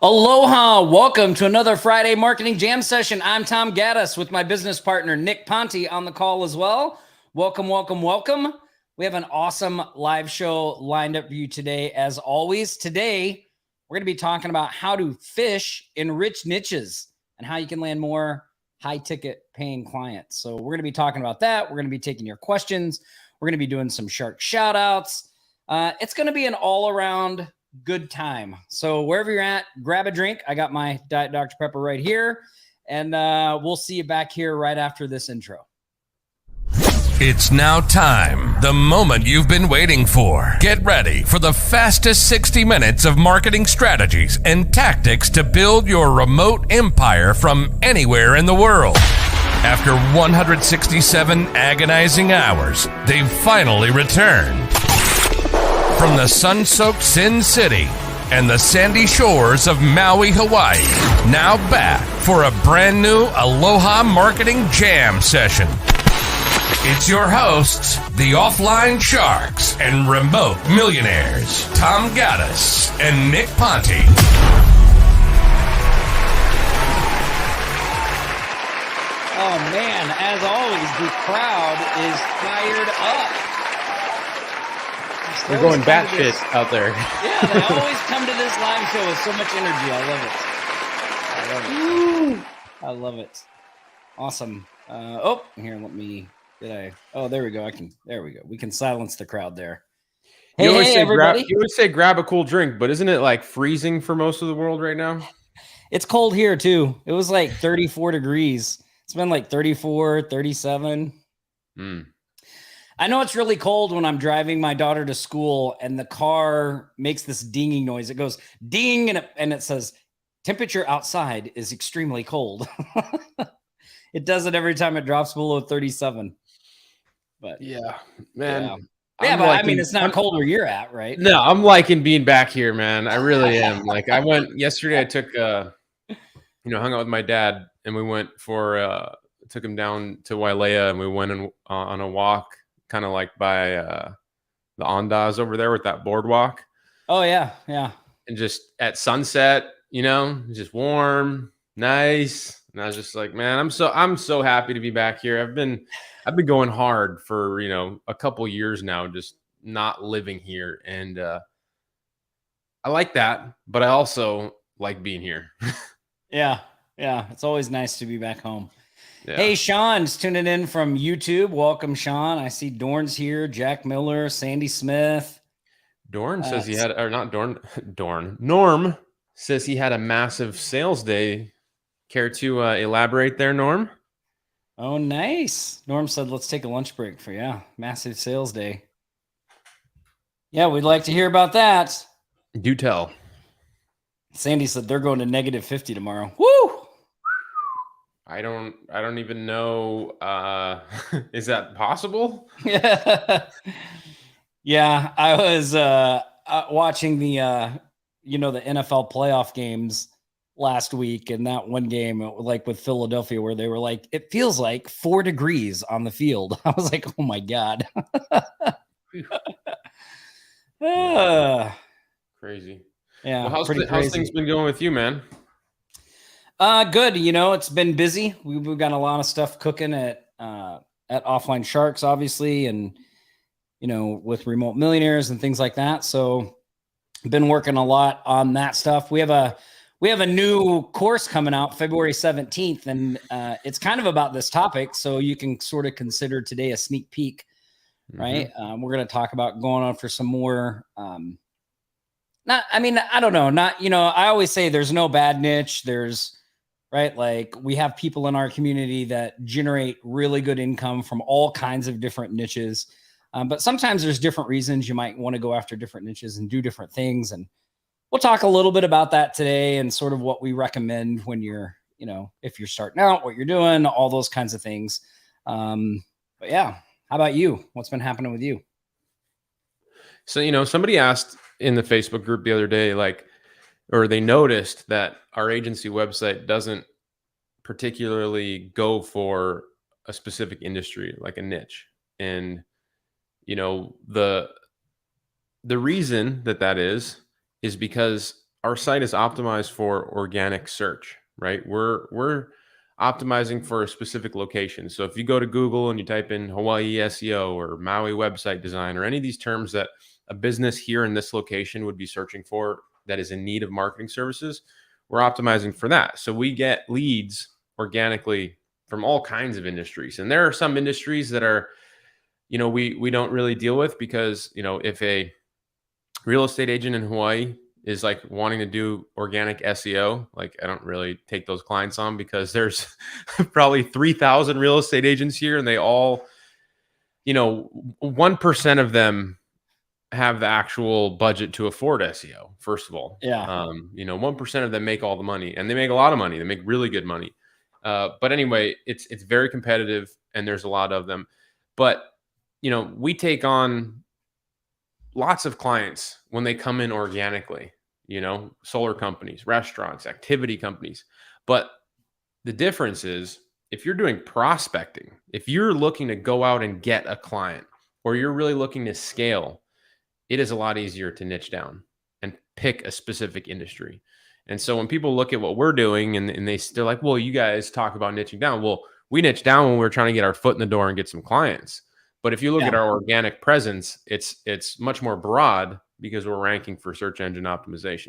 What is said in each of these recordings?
Aloha! Welcome to another Friday Marketing Jam session. I'm Tom Gaddis with my business partner, Nick Ponte, on the call as well. Welcome, welcome, welcome. We have an awesome live show lined up for you today. As always, today, we're going to be talking about how to fish in rich niches and how you can land more high-ticket paying clients. So we're going to be talking about that. We're going to be taking your questions. We're going to be doing some shark shout-outs. It's going to be an all-around good time. So wherever you're at, grab a drink. I got my Diet Dr. Pepper right here. And we'll see you back here right after this intro. It's now time, the moment you've been waiting for. Get ready for the fastest 60 minutes of marketing strategies and tactics to build your remote empire from anywhere in the world. After 167 agonizing hours, they've finally returned. From the sun-soaked Sin City and the sandy shores of Maui, Hawaii, now back for a brand new Aloha Marketing Jam session. It's your hosts, the Offline Sharks and Remote Millionaires, Tom Gaddis and Nick Ponte. Oh man, as always, the crowd is fired up. They're going batshit out there. Yeah, they always come to this live show with so much energy. I love it. I love it. Awesome. Here, there we go. There we go. We can silence the crowd there. Hey, everybody. You always say grab a cool drink, but isn't it like freezing for most of the world right now? It's cold here too. It was like 34 degrees. It's been like 34, 37. I know it's really cold when I'm driving my daughter to school and the car makes this dinging noise. It goes ding and it says temperature outside is extremely cold. It does it every time it drops below 37. But yeah, man. Yeah, but I mean, it's not cold where you're at, right? No, I'm liking being back here, man. I really am. Like I went yesterday, I took, hung out with my dad and we went took him down to Wailea and we went on a walk kind of like by the Ondas over there with that boardwalk. Oh yeah. Yeah. And just at sunset, just warm, nice. And I was just like, man, I'm so happy to be back here. I've been going hard for, a couple years now, just not living here. And I like that, but I also like being here. Yeah. Yeah. It's always nice to be back home. Yeah. Hey, Sean's tuning in from YouTube. Welcome, Sean. I see Dorn's here, Jack Miller, Sandy Smith. Norm says he had a massive sales day. Care to elaborate there, Norm? Oh, nice. Norm said, let's take a lunch break for massive sales day. Yeah, we'd like to hear about that. Do tell. Sandy said they're going to -50 tomorrow. Woo! I don't even know. Is that possible? Yeah, I was watching the NFL playoff games last week, and that one game, like with Philadelphia, where they were like, it feels like 4 degrees on the field. I was like, oh my God. Crazy. Yeah. Well, how's things been going with you, man? Good. It's been busy. We've got a lot of stuff cooking at Offline Sharks, obviously, and with Remote Millionaires and things like that. So I've been working a lot on that stuff. We have a new course coming out February 17th, and it's kind of about this topic. So you can sort of consider today a sneak peek, right? We're going to talk about going on for some more, I always say there's no bad niche. There's right. Like we have people in our community that generate really good income from all kinds of different niches. But sometimes there's different reasons you might want to go after different niches and do different things. And we'll talk a little bit about that today and sort of what we recommend when you're, if you're starting out, what you're doing, all those kinds of things. But yeah, how about you? What's been happening with you? So, somebody asked in the Facebook group the other day, or they noticed that our agency website doesn't particularly go for a specific industry, like a niche. And, the reason that is because our site is optimized for organic search, right? We're optimizing for a specific location. So if you go to Google and you type in Hawaii SEO or Maui website design or any of these terms that a business here in this location would be searching for that is in need of marketing services, we're optimizing for that. So we get leads organically from all kinds of industries. And there are some industries that are, we don't really deal with because, if a real estate agent in Hawaii is like wanting to do organic SEO, like I don't really take those clients on because there's probably 3,000 real estate agents here and they all, 1% of them have the actual budget to afford SEO. First of all, Yeah. 1% of them make all the money and they make a lot of money. They make really good money. But anyway, it's very competitive and there's a lot of them, but we take on lots of clients when they come in organically, solar companies, restaurants, activity companies. But the difference is if you're doing prospecting, if you're looking to go out and get a client or you're really looking to scale, it is a lot easier to niche down and pick a specific industry. And so when people look at what we're doing and they're like, well, you guys talk about niching down. Well, we niche down when we're trying to get our foot in the door and get some clients. But if you look at our organic presence, it's much more broad because we're ranking for search engine optimization.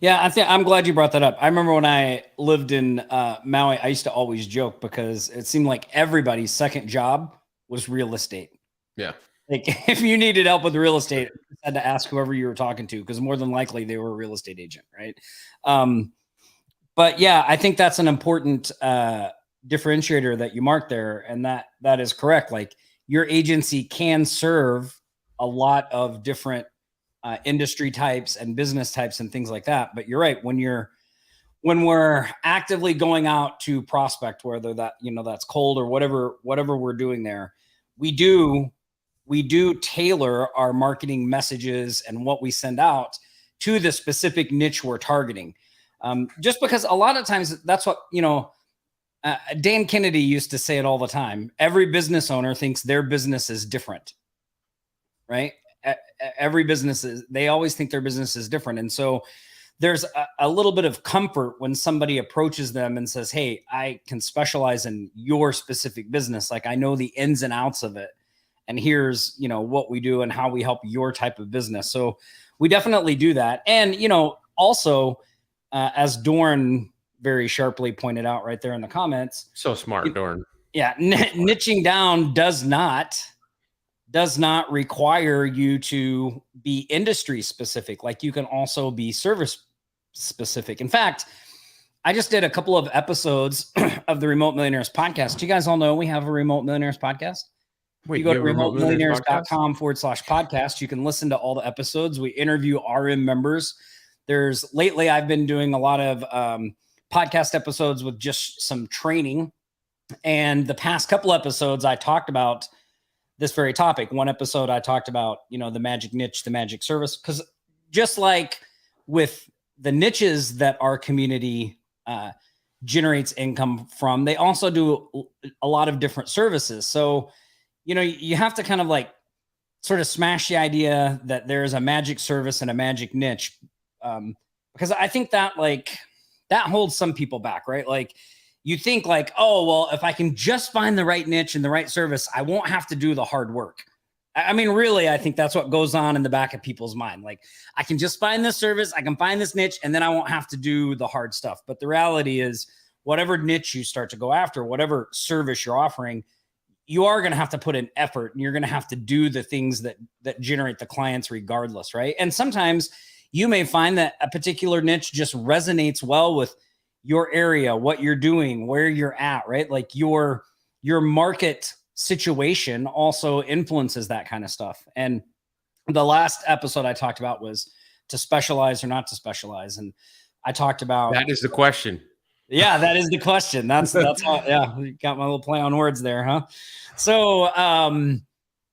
Yeah, I'm glad you brought that up. I remember when I lived in Maui, I used to always joke because it seemed like everybody's second job was real estate. Yeah. Like if you needed help with real estate, you had to ask whoever you were talking to because more than likely they were a real estate agent, right? But yeah, I think that's an important differentiator that you marked there, and that is correct. Like your agency can serve a lot of different industry types and business types and things like that. But you're right. When we're actively going out to prospect, whether that, that's cold or whatever we're doing there, we do tailor our marketing messages and what we send out to the specific niche we're targeting. Just because a lot of times that's what, Dan Kennedy used to say it all the time. Every business owner thinks their business is different, right? Every business they always think their business is different. And so there's a little bit of comfort when somebody approaches them and says, hey, I can specialize in your specific business. Like I know the ins and outs of it. And here's, what we do and how we help your type of business. So we definitely do that. And, also as Dorn very sharply pointed out right there in the comments. So smart, Dorn. Yeah. Niching down does not require you to be industry specific. Like you can also be service specific. In fact, I just did a couple of episodes of the Remote Millionaires podcast. You guys all know we have a Remote Millionaires podcast. Wait, you go to remotemmillionaires.com/podcast. You can listen to all the episodes. We interview RM members. Lately I've been doing a lot of podcast episodes with just some training. And the past couple episodes, I talked about this very topic. One episode I talked about, the magic niche, the magic service, because just like with the niches that our community generates income from, they also do a lot of different services. So, you have to kind of like sort of smash the idea that there is a magic service and a magic niche. Because I think that that holds some people back, right? Like you think like, oh, well, if I can just find the right niche and the right service, I won't have to do the hard work. I mean, really, I think that's what goes on in the back of people's mind. Like I can just find this service, I can find this niche, and then I won't have to do the hard stuff. But the reality is whatever niche you start to go after, whatever service you're offering, you are going to have to put in effort and you're going to have to do the things that generate the clients regardless. Right. And sometimes you may find that a particular niche just resonates well with your area, what you're doing, where you're at, right? Like your market situation also influences that kind of stuff. And the last episode I talked about was to specialize or not to specialize. And I talked about that is the question. Yeah, that is the question. That's how, yeah, you got my little play on words there, huh? So, I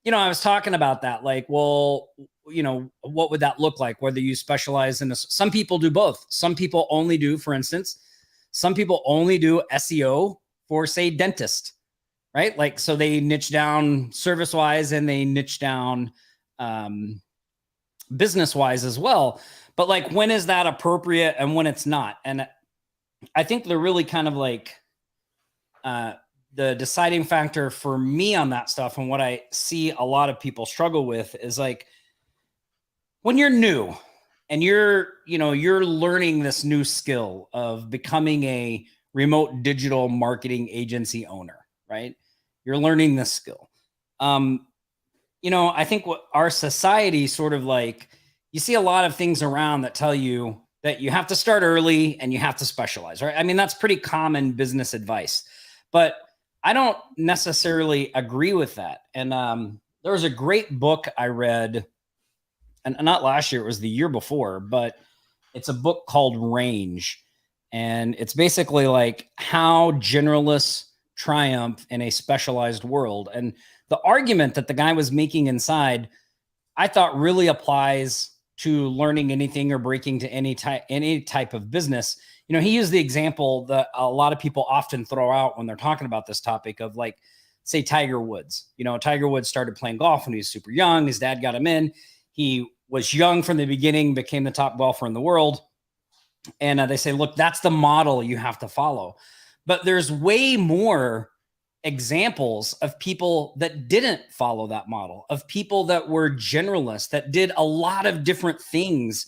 was talking about that, like, well, what would that look like? Whether you specialize in some people do both. Some people only do, for instance, some people only do SEO for, say, dentist, right? Like, so they niche down service wise and they niche down business wise as well. But like, when is that appropriate and when it's not? And I think they're really kind of like the deciding factor for me on that stuff. And what I see a lot of people struggle with is like, when you're new and you're learning this new skill of becoming a remote digital marketing agency owner, right? You're learning this skill. I think what our society sort of like, you see a lot of things around that tell you that you have to start early and you have to specialize, right? I mean, that's pretty common business advice, but I don't necessarily agree with that. And there was a great book I read, and not last year, it was the year before, but it's a book called Range. And it's basically like how generalists triumph in a specialized world. And the argument that the guy was making inside, I thought really applies to learning anything or breaking to any type of business. He used the example that a lot of people often throw out when they're talking about this topic of, like, say Tiger Woods. Tiger Woods started playing golf when he was super young. His dad got him in. He was young from the beginning, became the top golfer in the world. And they say, look, that's the model you have to follow. But there's way more examples of people that didn't follow that model, of people that were generalists, that did a lot of different things,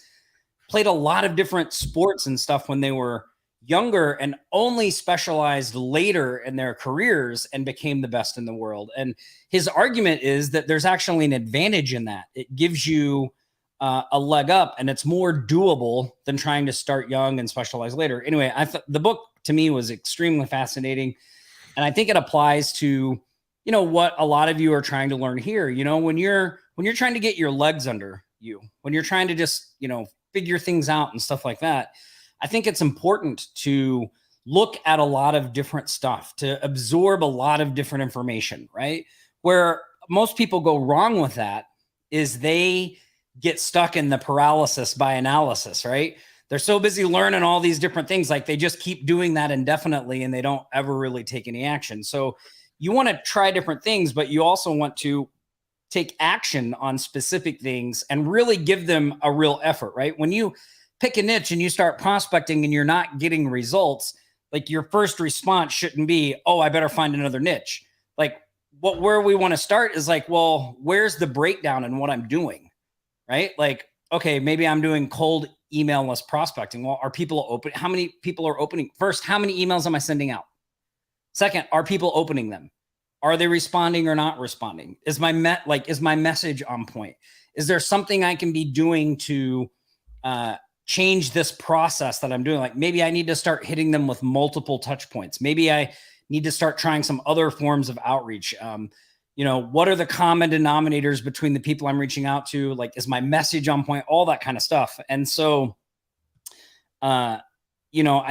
played a lot of different sports and stuff when they were younger, and only specialized later in their careers and became the best in the world. And his argument is that there's actually an advantage in that. It gives you a leg up, and it's more doable than trying to start young and specialize later. Anyway, I thought the book to me was extremely fascinating. And I think it applies to, what a lot of you are trying to learn here. When you're trying to get your legs under you, when you're trying to just, figure things out and stuff like that, I think it's important to look at a lot of different stuff, to absorb a lot of different information, right? Where most people go wrong with that is they get stuck in the paralysis by analysis, right? They're so busy learning all these different things, like they just keep doing that indefinitely and they don't ever really take any action. So you want to try different things, but you also want to take action on specific things and really give them a real effort, right? When you pick a niche and you start prospecting and you're not getting results, like, your first response shouldn't be, oh, I better find another niche. Like, where we want to start is like, well, where's the breakdown in what I'm doing, right? Like, okay, maybe I'm doing cold email less prospecting. Well, are people open? How many people are opening? First, how many emails am I sending out? Second, are people opening them? Are they responding or not responding? Is my message on point? Is there something I can be doing to change this process that I'm doing? Like, maybe I need to start hitting them with multiple touch points. Maybe I need to start trying some other forms of outreach. What are the common denominators between the people I'm reaching out to? Like, is my message on point? All that kind of stuff. And so, I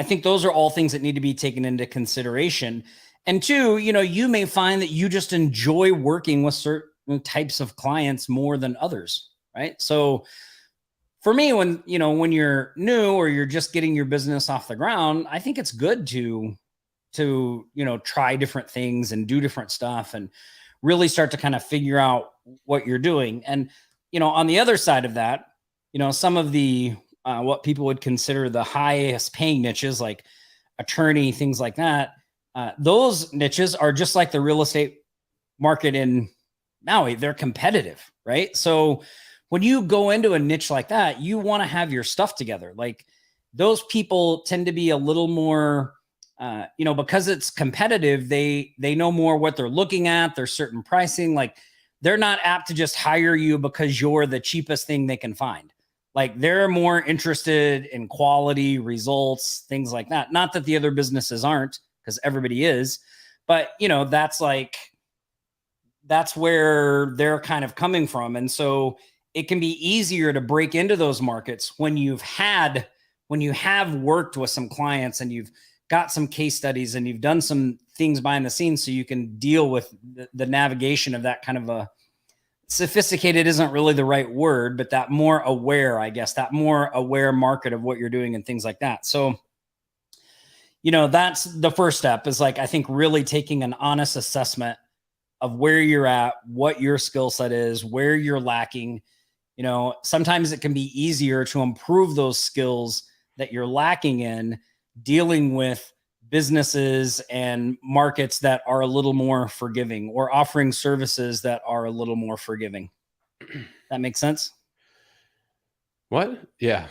think those are all things that need to be taken into consideration. And two, you may find that you just enjoy working with certain types of clients more than others, right? So for me, when you're new or you're just getting your business off the ground, I think it's good to try different things and do different stuff and really start to kind of figure out what you're doing. And, on the other side of that, some of the, what people would consider the highest paying niches, like attorney, things like that, those niches are just like the real estate market in Maui. They're competitive, right? So when you go into a niche like that, you want to have your stuff together. Like, those people tend to be a little more, because it's competitive, they know more what they're looking at. There's certain pricing. Like, they're not apt to just hire you because you're the cheapest thing they can find. Like, they're more interested in quality, results, things like that. Not that the other businesses aren't, because everybody is, but that's where they're kind of coming from. And so it can be easier to break into those markets when you have worked with some clients and you've got some case studies and you've done some things behind the scenes, so you can deal with the navigation of that kind of a sophisticated isn't really the right word, but that more aware, I guess, that more aware market of what you're doing and things like that. So, that's the first step, is like, I think really taking an honest assessment of where you're at, what your skill set is, where you're lacking, Sometimes it can be easier to improve those skills that you're lacking in dealing with businesses and markets that are a little more forgiving, or offering services that are a little more forgiving. That makes sense? What? Yeah.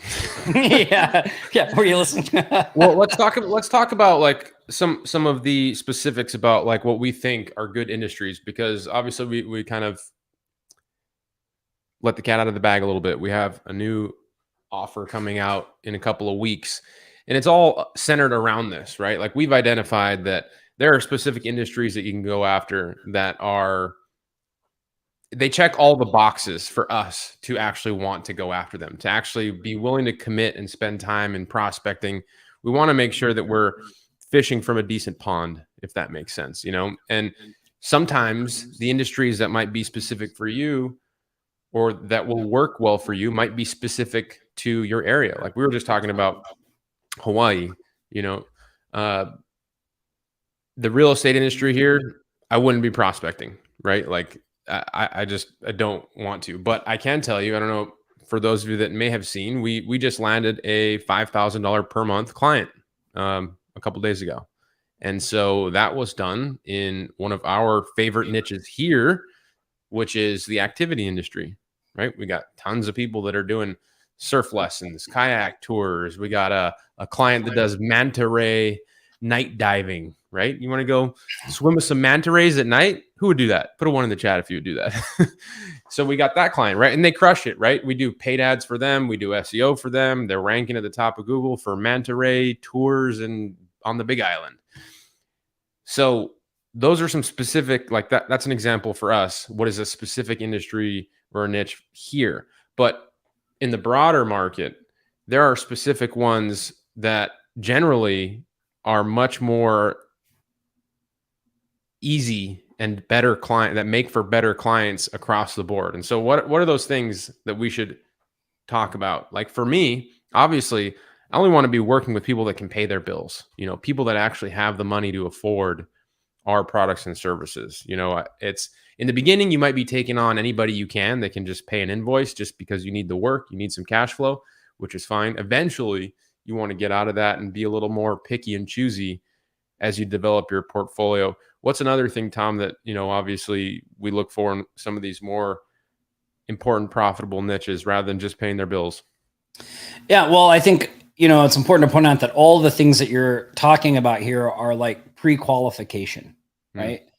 Yeah. Were you listening? Well, let's talk about like some of the specifics about like what we think are good industries, because obviously we kind of let the cat out of the bag a little bit. We have a new offer coming out in a couple of weeks, and it's all centered around this, right? Like, we've identified that there are specific industries that you can go after that they check all the boxes for us to actually want to go after them, to actually be willing to commit and spend time in prospecting. We want to make sure that we're fishing from a decent pond, if that makes sense, and sometimes the industries that might be specific for you, or that will work well for you, might be specific to your area. Like, we were just talking about Hawaii, the real estate industry here, I wouldn't be prospecting, right? Like, I don't want to, but I can tell you, I don't know, for those of you that may have seen, we just landed a $5,000 per month client a couple days ago. And so that was done in one of our favorite niches here, which is the activity industry, right? We got tons of people that are doing surf lessons, kayak tours. We got a client that does manta ray night diving, right? You want to go swim with some manta rays at night? Who would do that? Put a 1 in the chat if you would do that. So we got that client, right? And they crush it, right? We do paid ads for them. We do SEO for them. They're ranking at the top of Google for manta ray tours and on the Big Island. So those are some specific, like that's an example for us. What is a specific industry or a niche here? But in the broader market, there are specific ones that generally are much more easy and better client, that make for better clients across the board. And so what are those things that we should talk about? Like, for me, obviously, I only want to be working with people that can pay their bills, people that actually have the money to afford our products and services. It's in the beginning, you might be taking on anybody you can that can just pay an invoice just because you need the work, you need some cash flow, which is fine. Eventually, you want to get out of that and be a little more picky and choosy as you develop your portfolio. What's another thing, Tom, that, obviously we look for in some of these more important, profitable niches rather than just paying their bills? Yeah, well, I think, it's important to point out that all the things that you're talking about here are like pre-qualification, right?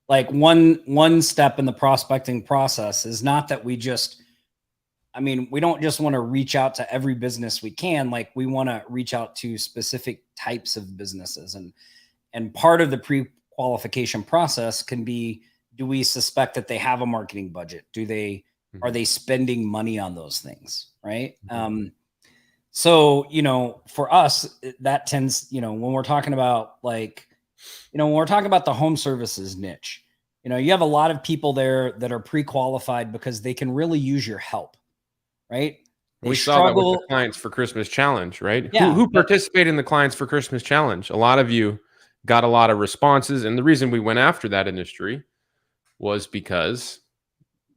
Like one step in the prospecting process is not that we don't just want to reach out to every business we can. Like, we want to reach out to specific types of businesses. And part of the pre-qualification process can be, do we suspect that they have a marketing budget? Are they spending money on those things? Right. So, for us, that tends, when we're talking about when we're talking about the home services niche, you have a lot of people there that are pre-qualified because they can really use your help. Right. We saw that with the Clients for Christmas Challenge, right? Yeah, who participated in the Clients for Christmas Challenge? A lot of you got a lot of responses. And the reason we went after that industry was because,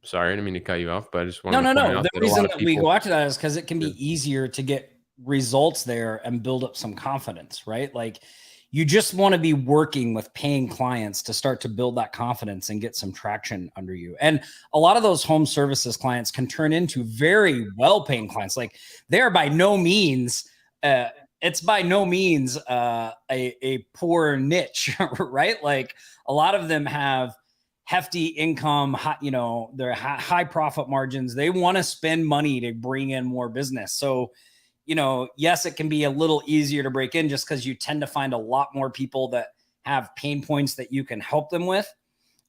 sorry, I didn't mean to cut you off, but I just want to point out the reason that we go after that is because it can be easier to get results there and build up some confidence, right? Like, you just want to be working with paying clients to start to build that confidence and get some traction under you. And a lot of those home services clients can turn into very well-paying clients. Like, they're by no means, it's by no means a poor niche, right? Like, a lot of them have hefty income, they're high profit margins. They want to spend money to bring in more business. So, yes, it can be a little easier to break in just because you tend to find a lot more people that have pain points that you can help them with.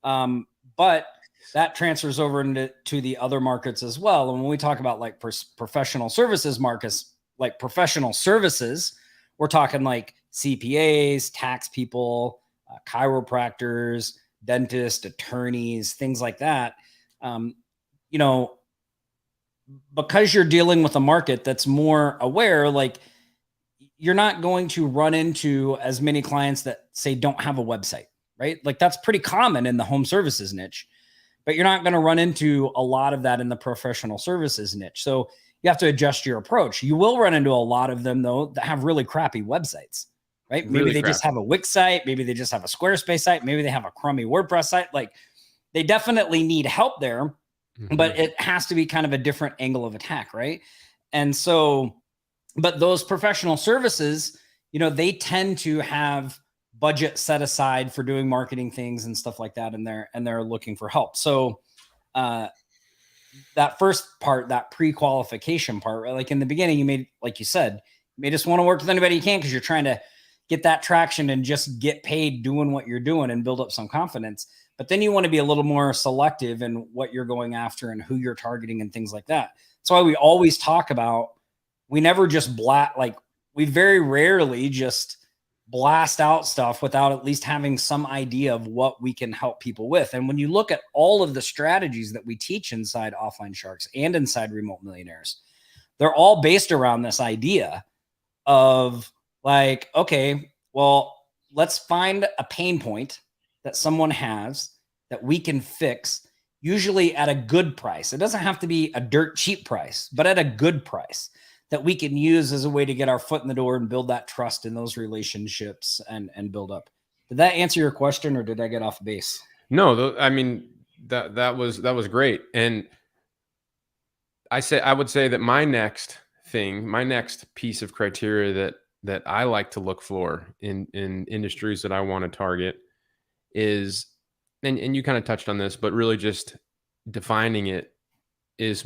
But that transfers over into the other markets as well. And when we talk about like professional services markets, like professional services, we're talking like CPAs, tax people, chiropractors, dentists, attorneys, things like that. Because you're dealing with a market that's more aware, like, you're not going to run into as many clients that say don't have a website, right? Like, that's pretty common in the home services niche. but you're not going to run into a lot of that in the professional services niche. So you have to adjust your approach. You will run into a lot of them, though, that have really crappy websites, right? Maybe they just have a Wix site. Maybe they just have a Squarespace site. Maybe they have a crummy WordPress site. Like, they definitely need help there, but it has to be kind of a different angle of attack, right? And so, but those professional services, you know, they tend to have budget set aside for doing marketing things and stuff like that, and they're looking for help. So that first part, that pre-qualification part, right? Like in the beginning, you may, like you said, you may just want to work with anybody you can because you're trying to get that traction and just get paid doing what you're doing and build up some confidence. But then you want to be a little more selective in what you're going after and who you're targeting and things like that. That's why we always talk about, we never just we very rarely just blast out stuff without at least having some idea of what we can help people with. And when you look at all of the strategies that we teach inside Offline Sharks and inside Remote Millionaires, they're all based around this idea of like, okay, well, let's find a pain point that someone has that we can fix, usually at a good price. It doesn't have to be a dirt cheap price, but at a good price that we can use as a way to get our foot in the door and build that trust in those relationships and build up. Did that answer your question, or did I get off base? No, I mean, that was great. And I would say that my next piece of criteria that I like to look for in industries that I want to target is, and you kind of touched on this, but really just defining it is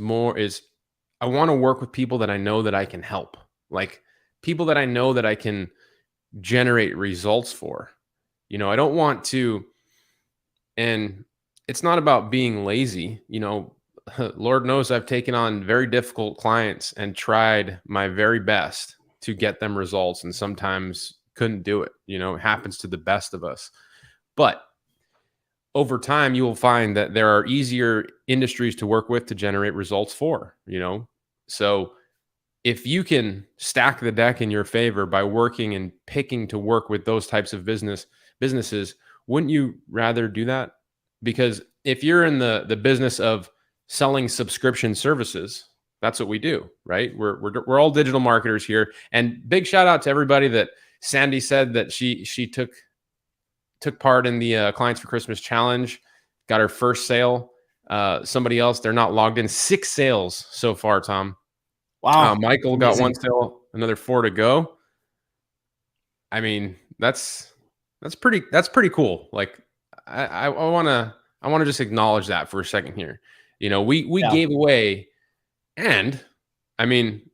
I want to work with people that I know that I can help, like people that I know that I can generate results for. You know, I don't want to, and it's not about being lazy. You know, Lord knows I've taken on very difficult clients and tried my very best to get them results, and sometimes couldn't do it. You know, it happens to the best of us. But over time, you will find that there are easier industries to work with to generate results for, you know. So if you can stack the deck in your favor by working and picking to work with those types of businesses, wouldn't you rather do that? Because if you're in the business of selling subscription services, that's what we do, right? We're all digital marketers here. And big shout out to everybody that Sandy said that she took part in the Clients for Christmas challenge, got her first sale. Somebody else, they're not logged in. 6 sales so far, Tom. Wow. Michael got 1 sale, another 4 to go. I mean, that's pretty cool. Like I want to just acknowledge that for a second here. You know, we gave away, and I mean,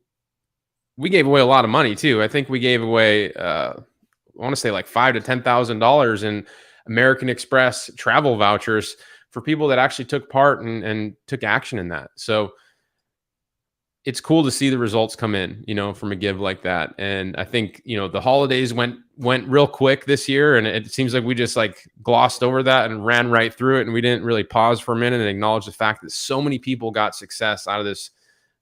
we gave away a lot of money too. I think we gave away I want to say like $5,000 to $10,000 in American Express travel vouchers for people that actually took part and took action in that. So it's cool to see the results come in, you know, from a give like that. And I think, you know, the holidays went real quick this year, and it seems like we just like glossed over that and ran right through it. And we didn't really pause for a minute and acknowledge the fact that so many people got success out of this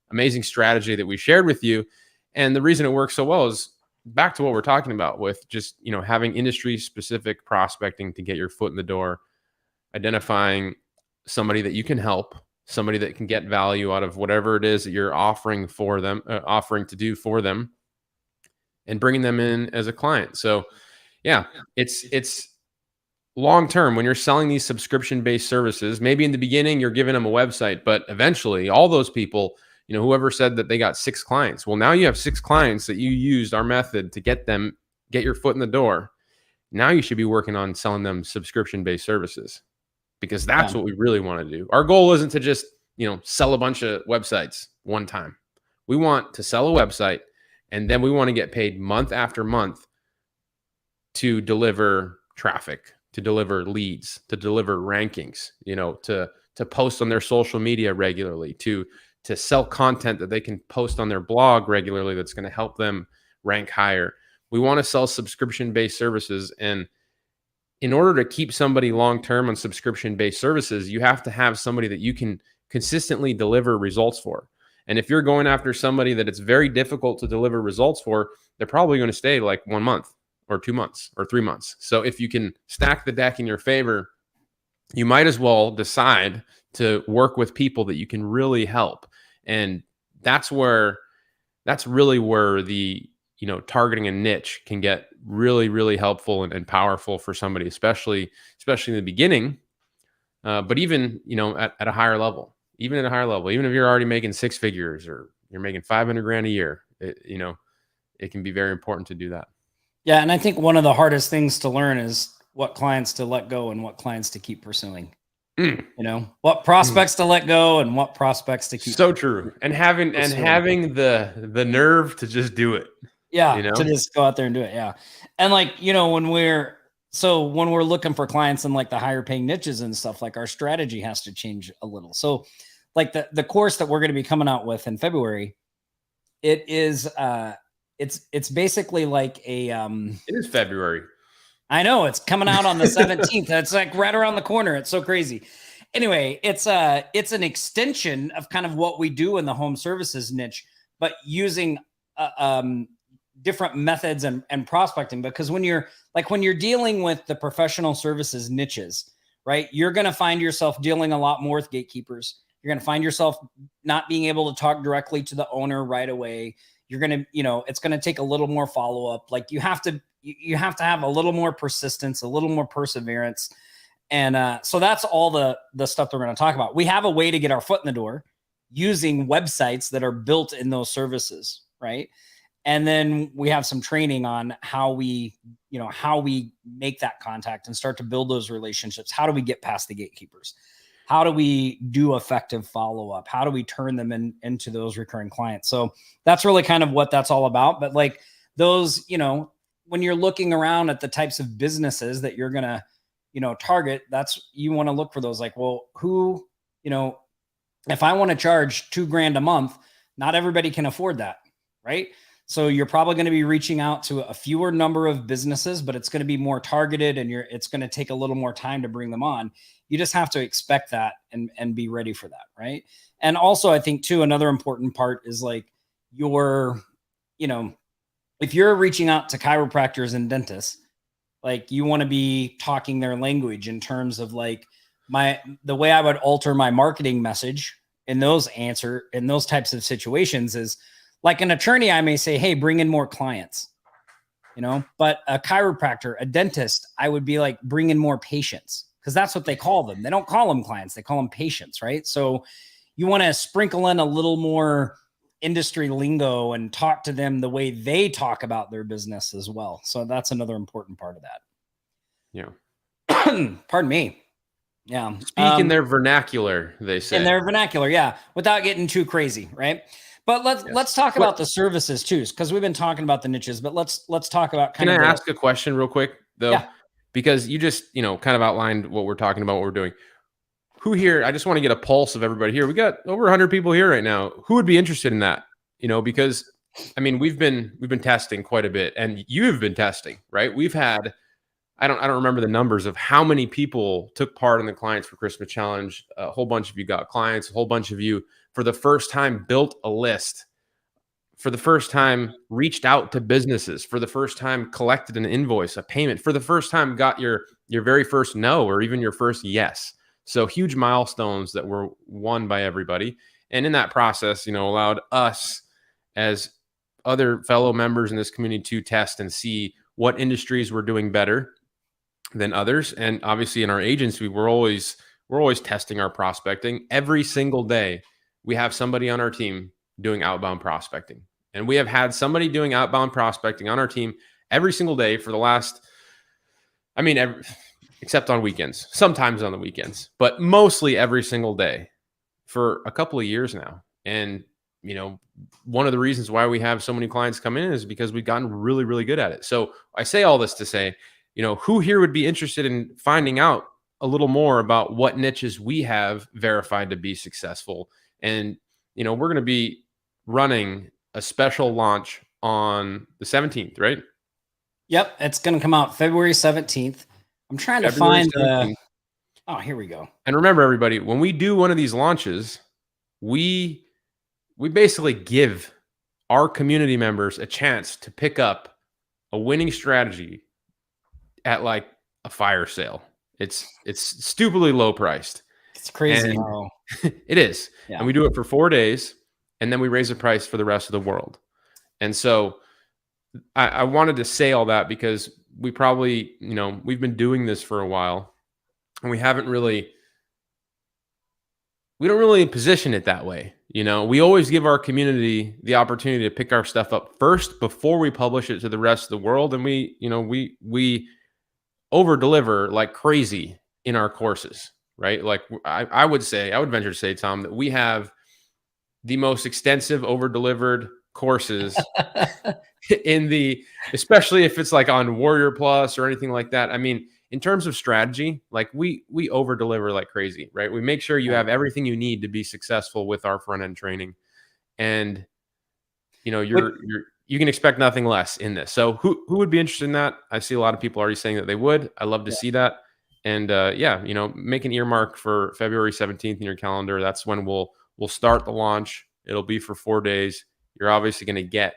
amazing strategy that we shared with you. And the reason it works so well is back to what we're talking about with just, you know, having industry specific prospecting to get your foot in the door, identifying somebody that you can help, somebody that can get value out of whatever it is that you're offering for them, offering to do for them, and bringing them in as a client. So yeah, it's long-term when you're selling these subscription-based services. Maybe in the beginning, you're giving them a website, but eventually all those people, you know, whoever said that they got 6 clients. Well, now you have 6 clients that you used our method to get your foot in the door. Now you should be working on selling them subscription-based services, because that's what we really want to do. Our goal isn't to just, you know, sell a bunch of websites one time. We want to sell a website, and then we want to get paid month after month to deliver traffic, to deliver leads, to deliver rankings, you know, to post on their social media regularly, to sell content that they can post on their blog regularly that's going to help them rank higher. We want to sell subscription-based services. And in order to keep somebody long-term on subscription-based services, you have to have somebody that you can consistently deliver results for. And if you're going after somebody that it's very difficult to deliver results for, they're probably going to stay like 1 month or 2 months or 3 months. So if you can stack the deck in your favor you might as well decide to work with people that you can really help. And that's really where the, targeting a niche can get really, really helpful and powerful for somebody, especially in the beginning. But even, at a higher level, even if you're already making six figures or you're making 500 grand a year, it can be very important to do that. Yeah. And I think one of the hardest things to learn is what clients to let go and what clients to keep pursuing. What prospects to let go and what prospects to keep. So true. And having the nerve to just do it. Yeah. To just go out there and do it. Yeah. And when we're looking for clients in like the higher paying niches and stuff, like our strategy has to change a little. So like the course that we're going to be coming out with in February, it is it's basically like a it is February. I know, it's coming out on the 17th. It's like right around the corner. It's so crazy. Anyway, it's an extension of kind of what we do in the home services niche, but using different methods and prospecting, because when you're dealing with the professional services niches, right, you're going to find yourself dealing a lot more with gatekeepers. You're going to find yourself not being able to talk directly to the owner right away. You're going to, it's going to take a little more follow-up. Like you have to have a little more persistence, a little more perseverance. And so that's all the stuff that we're going to talk about. We have a way to get our foot in the door using websites that are built in those services, right? And then we have some training on how we make that contact and start to build those relationships. How do we get past the gatekeepers? How do we do effective follow-up? How do we turn them into those recurring clients? So that's really kind of what that's all about. But like those, when you're looking around at the types of businesses that you're going to, target, you want to look for those, like, well, who, if I want to charge $2,000 a month, not everybody can afford that. Right. So you're probably going to be reaching out to a fewer number of businesses, but it's going to be more targeted and it's going to take a little more time to bring them on. You just have to expect that and be ready for that. Right. And also I think too, another important part is like if you're reaching out to chiropractors and dentists, like you want to be talking their language in terms of like the way I would alter my marketing message in those types of situations is like an attorney. I may say, hey, bring in more clients, but a chiropractor, a dentist, I would be like, bring in more patients, because that's what they call them. They don't call them clients. They call them patients. Right. So you want to sprinkle in a little more industry lingo and talk to them the way they talk about their business as well. So that's another important part of that. Yeah. Pardon me. Yeah. Speak in their vernacular, they say. In their vernacular, yeah, without getting too crazy, right? But let's talk about the services too, because we've been talking about the niches, but let's talk about Can I ask a question real quick though? Yeah. Because you just, kind of outlined what we're talking about, what we're doing. Who here, I just want to get a pulse of everybody here. We got over 100 people here right now. Who would be interested in that? Because I mean, we've been testing quite a bit, and you've been testing, right? We've had, I don't remember the numbers of how many people took part in the Clients for Christmas Challenge. A whole bunch of you got clients, a whole bunch of you for the first time built a list, for the first time reached out to businesses, for the first time collected an invoice, a payment, for the first time got your very first no, or even your first yes. So huge milestones that were won by everybody. And in that process, allowed us as other fellow members in this community to test and see what industries were doing better than others. And obviously in our agency, we're always testing our prospecting. Every single day, we have somebody on our team doing outbound prospecting. And we have had somebody doing outbound prospecting on our team every single day for the last, except on weekends, sometimes on the weekends, but mostly every single day for a couple of years now. And, one of the reasons why we have so many clients come in is because we've gotten really, really good at it. So I say all this to say, who here would be interested in finding out a little more about what niches we have verified to be successful? And, we're going to be running a special launch on the 17th, right? Yep. It's going to come out February 17th. I'm trying to find oh, here we go. And remember, everybody, when we do one of these launches, we basically give our community members a chance to pick up a winning strategy at like a fire sale. It's stupidly low priced. It's crazy. And it is. Yeah. And we do it for 4 days, and then we raise the price for the rest of the world. And so I wanted to say all that because we probably, we've been doing this for a while, and we don't really position it that way. We always give our community the opportunity to pick our stuff up first before we publish it to the rest of the world. And we over deliver like crazy in our courses, right? Like I would venture to say, Tom, that we have the most extensive over delivered courses especially if it's like on Warrior Plus or anything like that. I mean, in terms of strategy, like we over deliver like crazy, right? We make sure you have everything you need to be successful with our front end training, and you can expect nothing less in this. So who would be interested in that? I see a lot of people already saying that they would. I love to see that. And make an earmark for February 17th in your calendar. That's when we'll start the launch. It'll be for 4 days. You're obviously going to get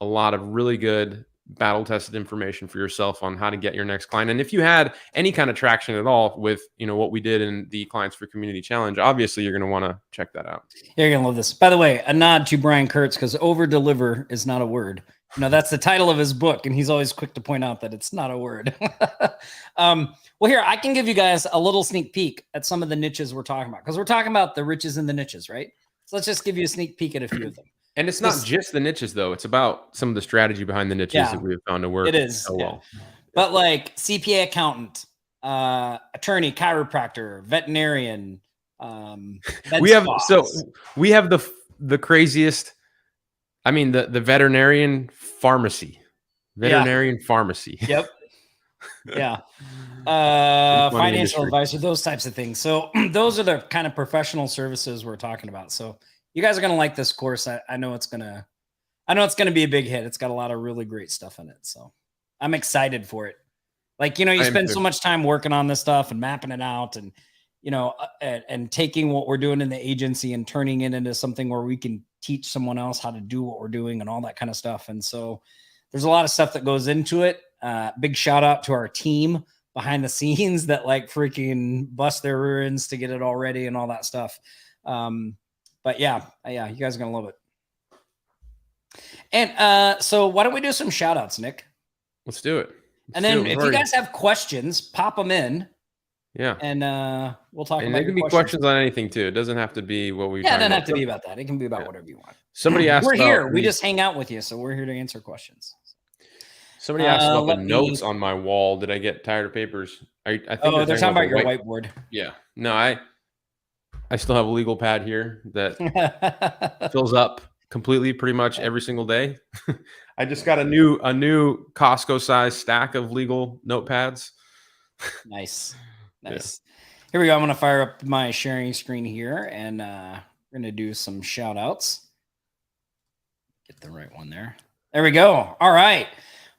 a lot of really good battle tested information for yourself on how to get your next client. And if you had any kind of traction at all with, what we did in the Clients for Community Challenge, obviously you're going to want to check that out. You're going to love this. By the way, a nod to Brian Kurtz, because over deliver is not a word. That's the title of his book, and he's always quick to point out that it's not a word. Well, here, I can give you guys a little sneak peek at some of the niches we're talking about, because we're talking about the riches and the niches, right? So let's just give you a sneak peek at a few of them. And it's not just the niches, though. It's about some of the strategy behind the niches that we have found to work. It is. So well. But like CPA accountant, attorney, chiropractor, veterinarian. We have the craziest. I mean, the veterinarian pharmacy. Pharmacy. Yep. Yeah. Financial advisor, those types of things. So those are the kind of professional services we're talking about. So you guys are going to like this course. I know it's going to be a big hit. It's got a lot of really great stuff in it. So I'm excited for it. Like, you spend so much time working on this stuff and mapping it out and, and taking what we're doing in the agency and turning it into something where we can teach someone else how to do what we're doing and all that kind of stuff. And so there's a lot of stuff that goes into it. Big shout out to our team behind the scenes that like freaking bust their rear ends to get it all ready and all that stuff. But yeah, you guys are going to love it. And so why don't we do some shout outs, Nick? Let's do it. If you guys have questions, pop them in. Yeah. And we'll talk about it. There can be questions on anything too. It doesn't have to be what we. Yeah, it doesn't have to be about that. It can be about whatever you want. Somebody asked. We're here. We just hang out with you, so we're here to answer questions. Somebody asked about the notes on my wall. Did I get tired of papers? I think they're talking about your whiteboard. Yeah. No, I still have a legal pad here that fills up completely pretty much every single day. I just got a new Costco size stack of legal notepads. Nice. Yeah. Here we go. I'm going to fire up my sharing screen here, and we're going to do some shout outs. Get the right one there. There we go. All right.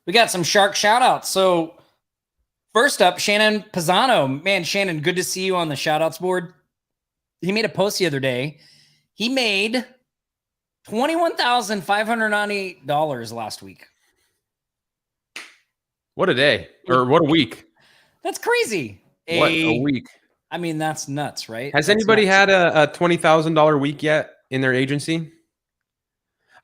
We got some shark shout outs. So first up, Shannon Pisano. Man, Shannon, good to see you on the shout outs board. He made a post the other day. He made $21,598 last week. What a day, or what a week. That's crazy. What a week. I mean, that's nuts, right? Has anybody had a $20,000 week yet in their agency?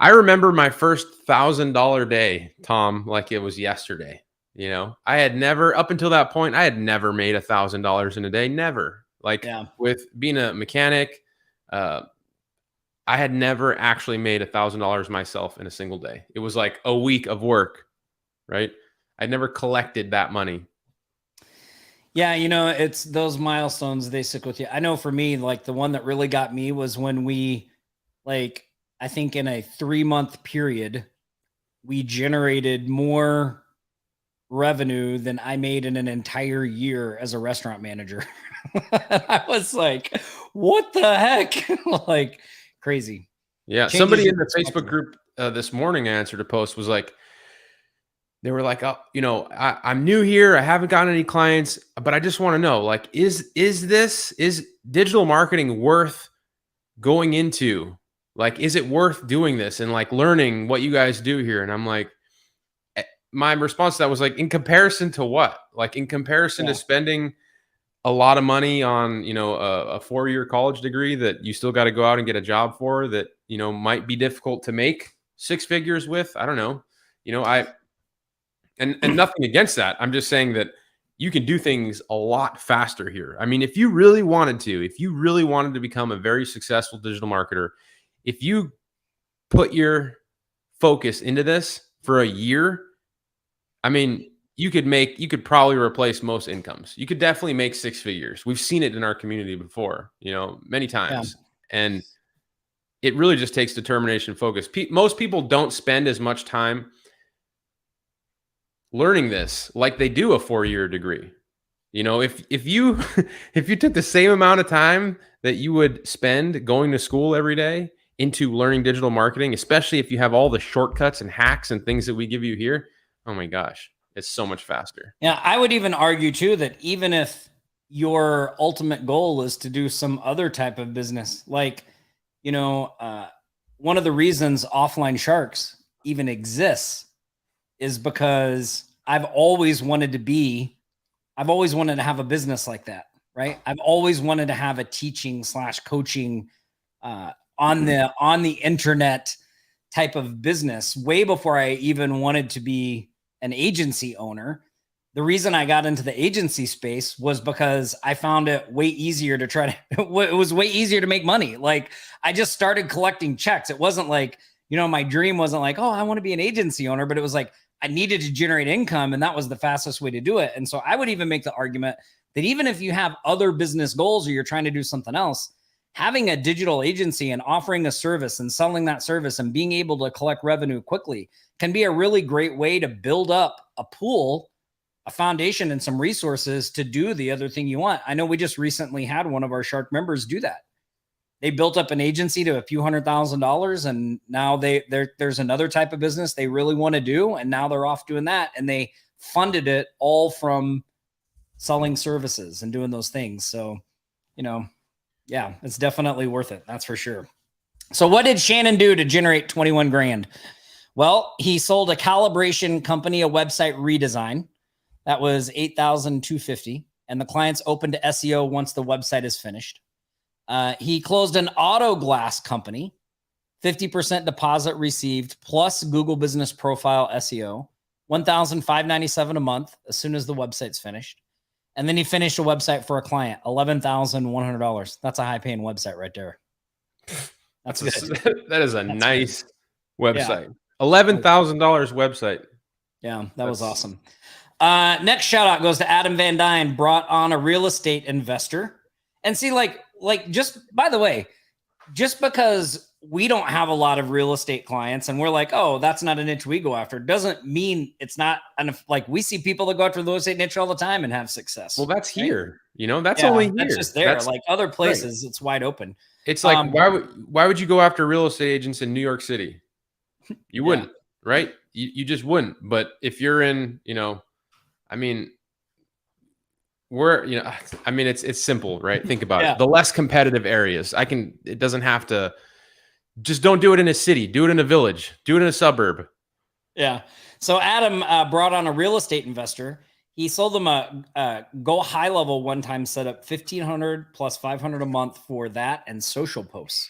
I remember my first $1,000 day, Tom, like it was yesterday. I had never, up until that point, I had never made $1,000 in a day. Never. With being a mechanic, I had never actually made $1,000 myself in a single day. It was like a week of work, right? I'd never collected that money. Yeah, it's those milestones, they stick with you. I know for me, like the one that really got me was when we, like, I think in a 3-month period, we generated more revenue than I made in an entire year as a restaurant manager. I was like, what the heck? Like crazy. Yeah. Somebody in the Facebook group this morning answered a post was like, they were like, oh, I'm new here. I haven't gotten any clients, but I just want to know, like, is digital marketing worth going into? Like, is it worth doing this and like learning what you guys do here? And I'm like, my response to that was like, in comparison to what? Like in comparison to spending a lot of money on, a 4-year college degree that you still got to go out and get a job for that, might be difficult to make 6 figures with. I don't know. And nothing against that. I'm just saying that you can do things a lot faster here. I mean, if you really wanted to become a very successful digital marketer, if you put your focus into this for a year, I mean, you could probably replace most incomes. You could definitely make 6 figures. We've seen it in our community before, many times. Yeah. And it really just takes determination and focus. Most people don't spend as much time learning this like they do a 4-year degree. If you if you took the same amount of time that you would spend going to school every day into learning digital marketing, especially if you have all the shortcuts and hacks and things that we give you here, oh my gosh, it's so much faster. Yeah, I would even argue too that even if your ultimate goal is to do some other type of business, like, one of the reasons Offline Sharks even exists is because I've always wanted to have a business like that, right? I've always wanted to have a teaching/coaching on the internet type of business way before I even wanted to be an agency owner. The reason I got into the agency space was because I found it way easier to it was way easier to make money. Like, I just started collecting checks. It wasn't like, my dream wasn't like, oh, I want to be an agency owner, but it was like, I needed to generate income, and that was the fastest way to do it. And so I would even make the argument that even if you have other business goals or you're trying to do something else, having a digital agency and offering a service and selling that service and being able to collect revenue quickly can be a really great way to build up a pool, a foundation, and some resources to do the other thing you want. I know we just recently had one of our Shark members do that. They built up an agency to a few $100,000, and now there's another type of business they really want to do, and now they're off doing that, and they funded it all from selling services and doing those things. So, yeah, it's definitely worth it. That's for sure. So what did Shannon do to generate 21 grand? Well, he sold a calibration company a website redesign. That was $8,250, and the client's open to SEO once the website is finished. He closed an auto glass company, 50% deposit received plus Google Business Profile SEO, $1,597 a month as soon as the website's finished. And then he finished a website for a client, $11,100. That's a high-paying website right there. That's good. That is a nice website. Yeah. $11,000 website. Yeah, that was awesome. Next shout out goes to Adam Van Dyne, brought on a real estate investor. And see, like just by the way, just because we don't have a lot of real estate clients and we're like, oh, that's not a niche we go after, doesn't mean it's not. Like, we see people that go after the real estate niche all the time and have success. Well, that's here, that's only here. That's just there. That's, like, other places, right. It's wide open. It's like, why would you go after real estate agents in New York City? You wouldn't, right? You just wouldn't. But if you're in, I mean, it's simple, right? Think about it. The less competitive areas, it doesn't have to, just don't do it in a city, do it in a village, do it in a suburb. Yeah. So Adam brought on a real estate investor. He sold them a Go High Level one-time setup, $1,500 plus $500 a month for that and social posts.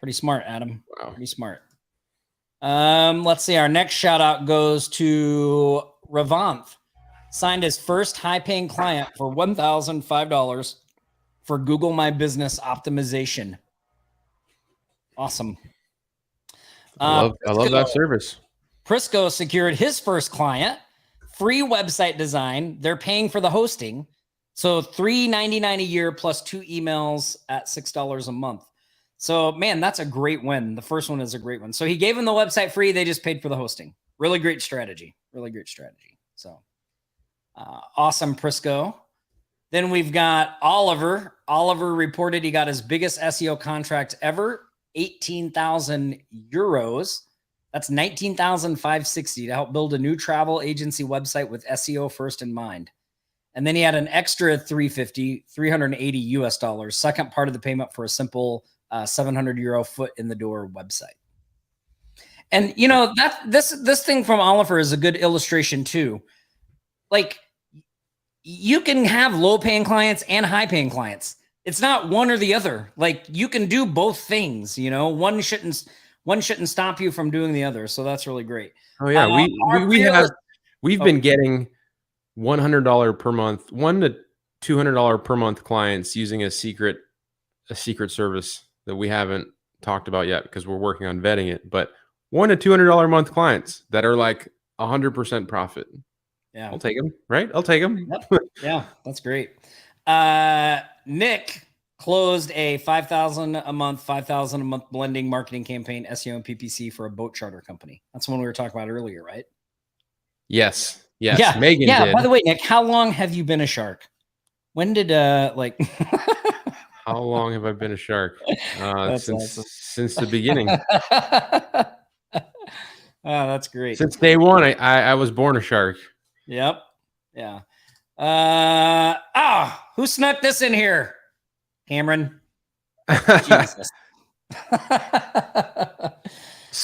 Pretty smart, Adam. Wow. Pretty smart. Let's see. Our next shout out goes to Ravanth. Signed his first high-paying client for $1,005 for Google My Business optimization. Awesome. I love that service. Prisco secured his first client, free website design. They're paying for the hosting. So $399 a year plus 2 emails at $6 a month. So, man, that's a great win. The first one is a great one. So he gave them the website free. They just paid for the hosting. Really great strategy. Really great strategy. So awesome, Prisco. Then we've got Oliver. Oliver reported he got his biggest SEO contract ever, 18,000 euros. That's 19,560 to help build a new travel agency website with SEO first in mind. And then he had an extra 380 US dollars, second part of the payment for a simple 700 euro foot in the door website. And this thing from Oliver is a good illustration too. Like, you can have low paying clients and high paying clients. It's not one or the other. Like you can do both things, you know, one shouldn't stop you from doing the other. So that's really great. Oh yeah. We've Oh. been getting $100 per month, $100 to $200 per month clients using a secret service that we haven't talked about yet because we're working on vetting it, but $100 to $200 a month clients that are like 100% profit. Yeah. I'll take them, right? I'll take them. Yep. Yeah, that's great. Nick closed a $5,000 a month blending marketing campaign, SEO and PPC for a boat charter company. That's the one we were talking about earlier, right? Yes. Yeah. Megan did. By the way, Nick, how long have you been a shark? When did like How long have I been a shark? Since the beginning. Oh, that's great. Since day one, I was born a shark. Yep. Yeah. Who snuck this in here? Cameron. Jesus.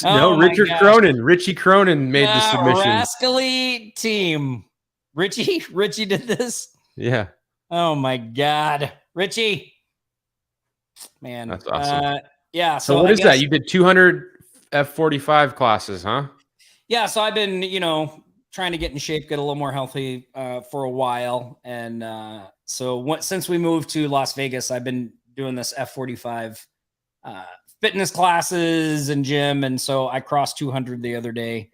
No, Richard Cronin. Richie Cronin made the submission. Rascally team. Richie did this. Yeah. Oh my God, Richie. Man, that's awesome. Yeah. So what is that? You did 200 F45 classes, huh? Yeah. So I've been, trying to get in shape, get a little more healthy for a while, and since we moved to Las Vegas, I've been doing this F45 fitness classes and gym, and so I crossed 200 the other day.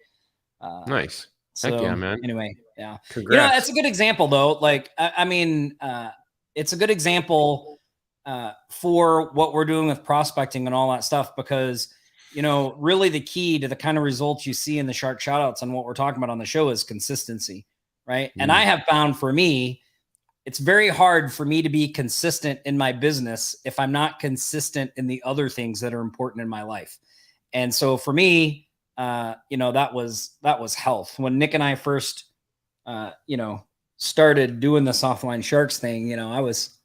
Nice. Heck yeah, man. Anyway, yeah. Congrats. It's a good example though. Like, it's a good example for what we're doing with prospecting and all that stuff, because, really the key to the kind of results you see in the shark shoutouts and what we're talking about on the show is consistency, right? And I have found for me, it's very hard for me to be consistent in my business if I'm not consistent in the other things that are important in my life. And so for me, that was health. When Nick and I first, started doing this offline sharks thing, I was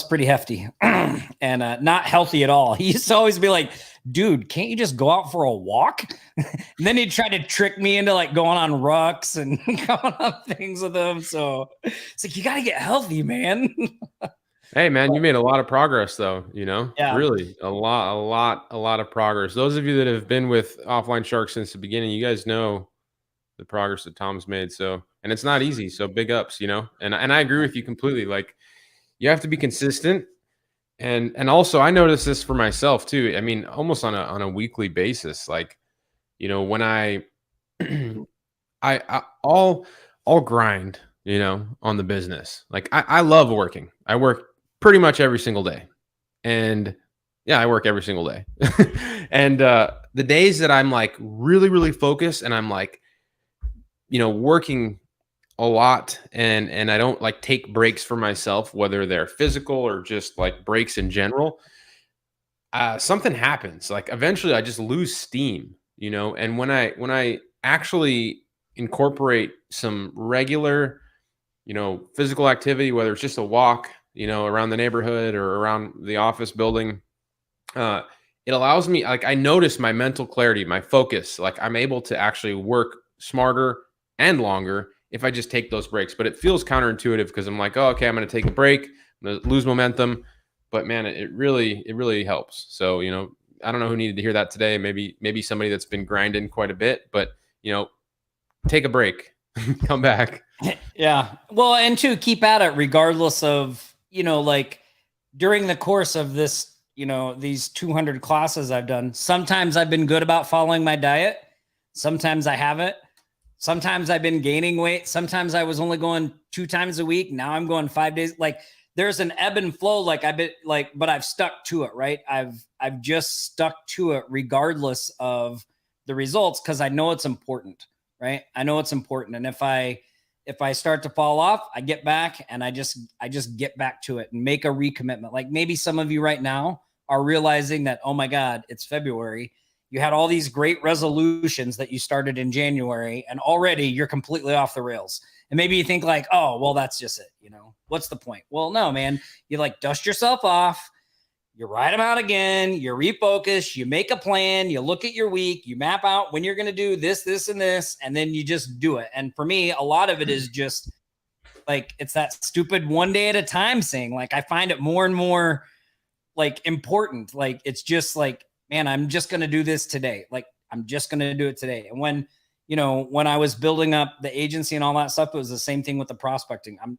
pretty hefty and not healthy at all. He used to always be like, dude, can't you just go out for a walk? And then he'd try to trick me into like going on rucks and going on things with him. So it's like, you got to get healthy, man. Hey man, you made a lot of progress though, Yeah. Really a lot of progress. Those of you that have been with Offline Sharks since the beginning, you guys know the progress that Tom's made. So, and it's not easy. So big ups, and I agree with you completely. Like, you have to be consistent. And also I noticed this for myself too. I mean, almost on a weekly basis, like, when I'll grind, on the business. Like I love working. I work pretty much every single day. And yeah, I work every single day. And the days that I'm like really, really focused and I'm like, working a lot and I don't like take breaks for myself, whether they're physical or just like breaks in general, something happens. Like eventually I just lose steam, and when I actually incorporate some regular, physical activity, whether it's just a walk, around the neighborhood or around the office building, it allows me, like, I notice my mental clarity, my focus, like I'm able to actually work smarter and longer if I just take those breaks. But it feels counterintuitive because I'm like, oh, okay, I'm going to take a break, I'm going to lose momentum. But man, it really helps. So, I don't know who needed to hear that today. Maybe somebody that's been grinding quite a bit, but take a break, come back. Yeah. Well, and to keep at it regardless of, like during the course of this, these 200 classes I've done, sometimes I've been good about following my diet. Sometimes I haven't. Sometimes I've been gaining weight. Sometimes I was only going 2 times a week. Now I'm going 5 days. Like there's an ebb and flow. But I've stuck to it, right? I've just stuck to it regardless of the results, because I know it's important, right? I know it's important. And if I start to fall off, I get back and I just get back to it and make a recommitment. Like maybe some of you right now are realizing that, oh my God, it's February. You had all these great resolutions that you started in January and already you're completely off the rails. And maybe you think like, oh, well, that's just it. What's the point? Well, no, man, you like dust yourself off. You write them out again. You refocus, you make a plan, you look at your week, you map out when you're going to do this, this, and this, and then you just do it. And for me, a lot of it is just Like it's that stupid one day at a time saying. Like I find it more and more like important. Like it's just like, man, I'm just going to do this today. Like I'm just going to do it today. And when, you know, when I was building up the agency and all that stuff, it was the same thing with the prospecting. I'm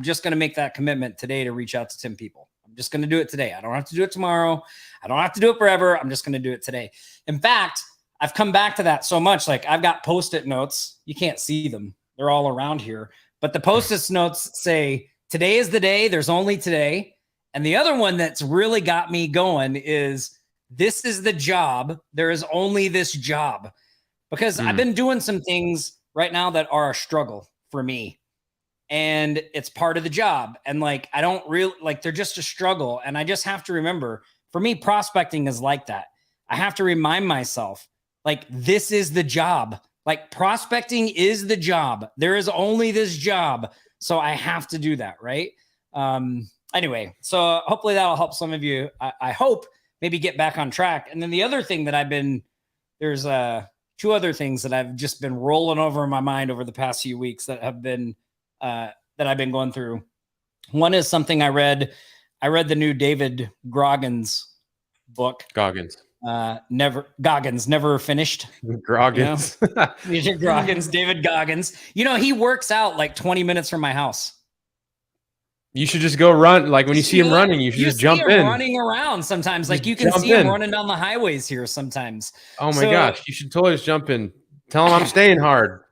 just going to make that commitment today to reach out to 10 people. I'm just going to do it today. I don't have to do it tomorrow. I don't have to do it forever. I'm just going to do it today. In fact, I've come back to that so much. Like I've got Post-it notes. You can't see them. They're all around here. But the Post-it notes say, today is the day. There's only today. And the other one that's really got me going is, this is the job. There is only this job. Because I've been doing some things right now that are a struggle for me. And it's part of the job. And like, I don't really like, they're just a struggle. And I just have to remember, for me, prospecting is like that. I have to remind myself, like, this is the job. Like prospecting is the job. There is only this job. So I have to do that. Right. Anyway, so hopefully that'll help some of you. I hope maybe get back on track. And then the other thing that there's two other things that I've just been rolling over in my mind over the past few weeks that have been, that I've been going through. One is something I read the new David Goggins book. Goggins. Never finished. Goggins. You know? Goggins, David Goggins. You know, he works out like 20 minutes from my house. You should just go run. Like when you see him running, you should just jump in. Running around sometimes. Like you can see him running down the highways here sometimes. Oh my gosh. You should totally just jump in. Tell him I'm staying hard.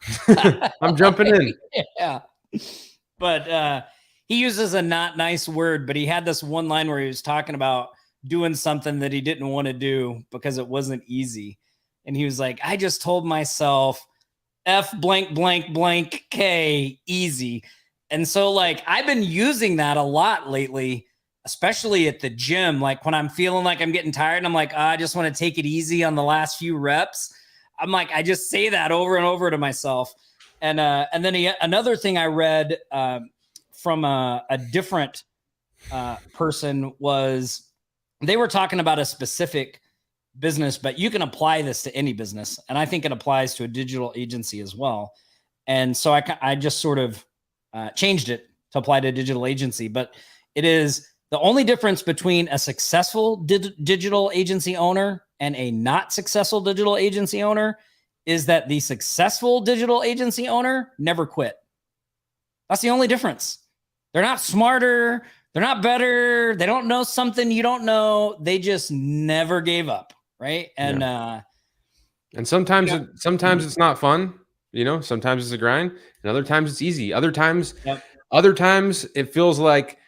I'm jumping in. Yeah. But he uses a not nice word, but he had this one line where he was talking about doing something that he didn't want to do because it wasn't easy. And he was like, I just told myself F blank, blank, blank, K easy. And so like, I've been using that a lot lately, especially at the gym. Like when I'm feeling like I'm getting tired and I'm like, I just want to take it easy on the last few reps. I'm like, I just say that over and over to myself. And then another thing I read from a different person was, they were talking about a specific business, but you can apply this to any business. And I think it applies to a digital agency as well. And so I just sort of changed it to apply to a digital agency, but it is the only difference between a successful digital agency owner and a not successful digital agency owner is that the successful digital agency owner never quit. That's the only difference. They're not smarter. They're not better. They don't know something you don't know. They just never gave up. Right. And, and sometimes it's not fun. You know, sometimes it's a grind and other times it's easy. Other times it feels like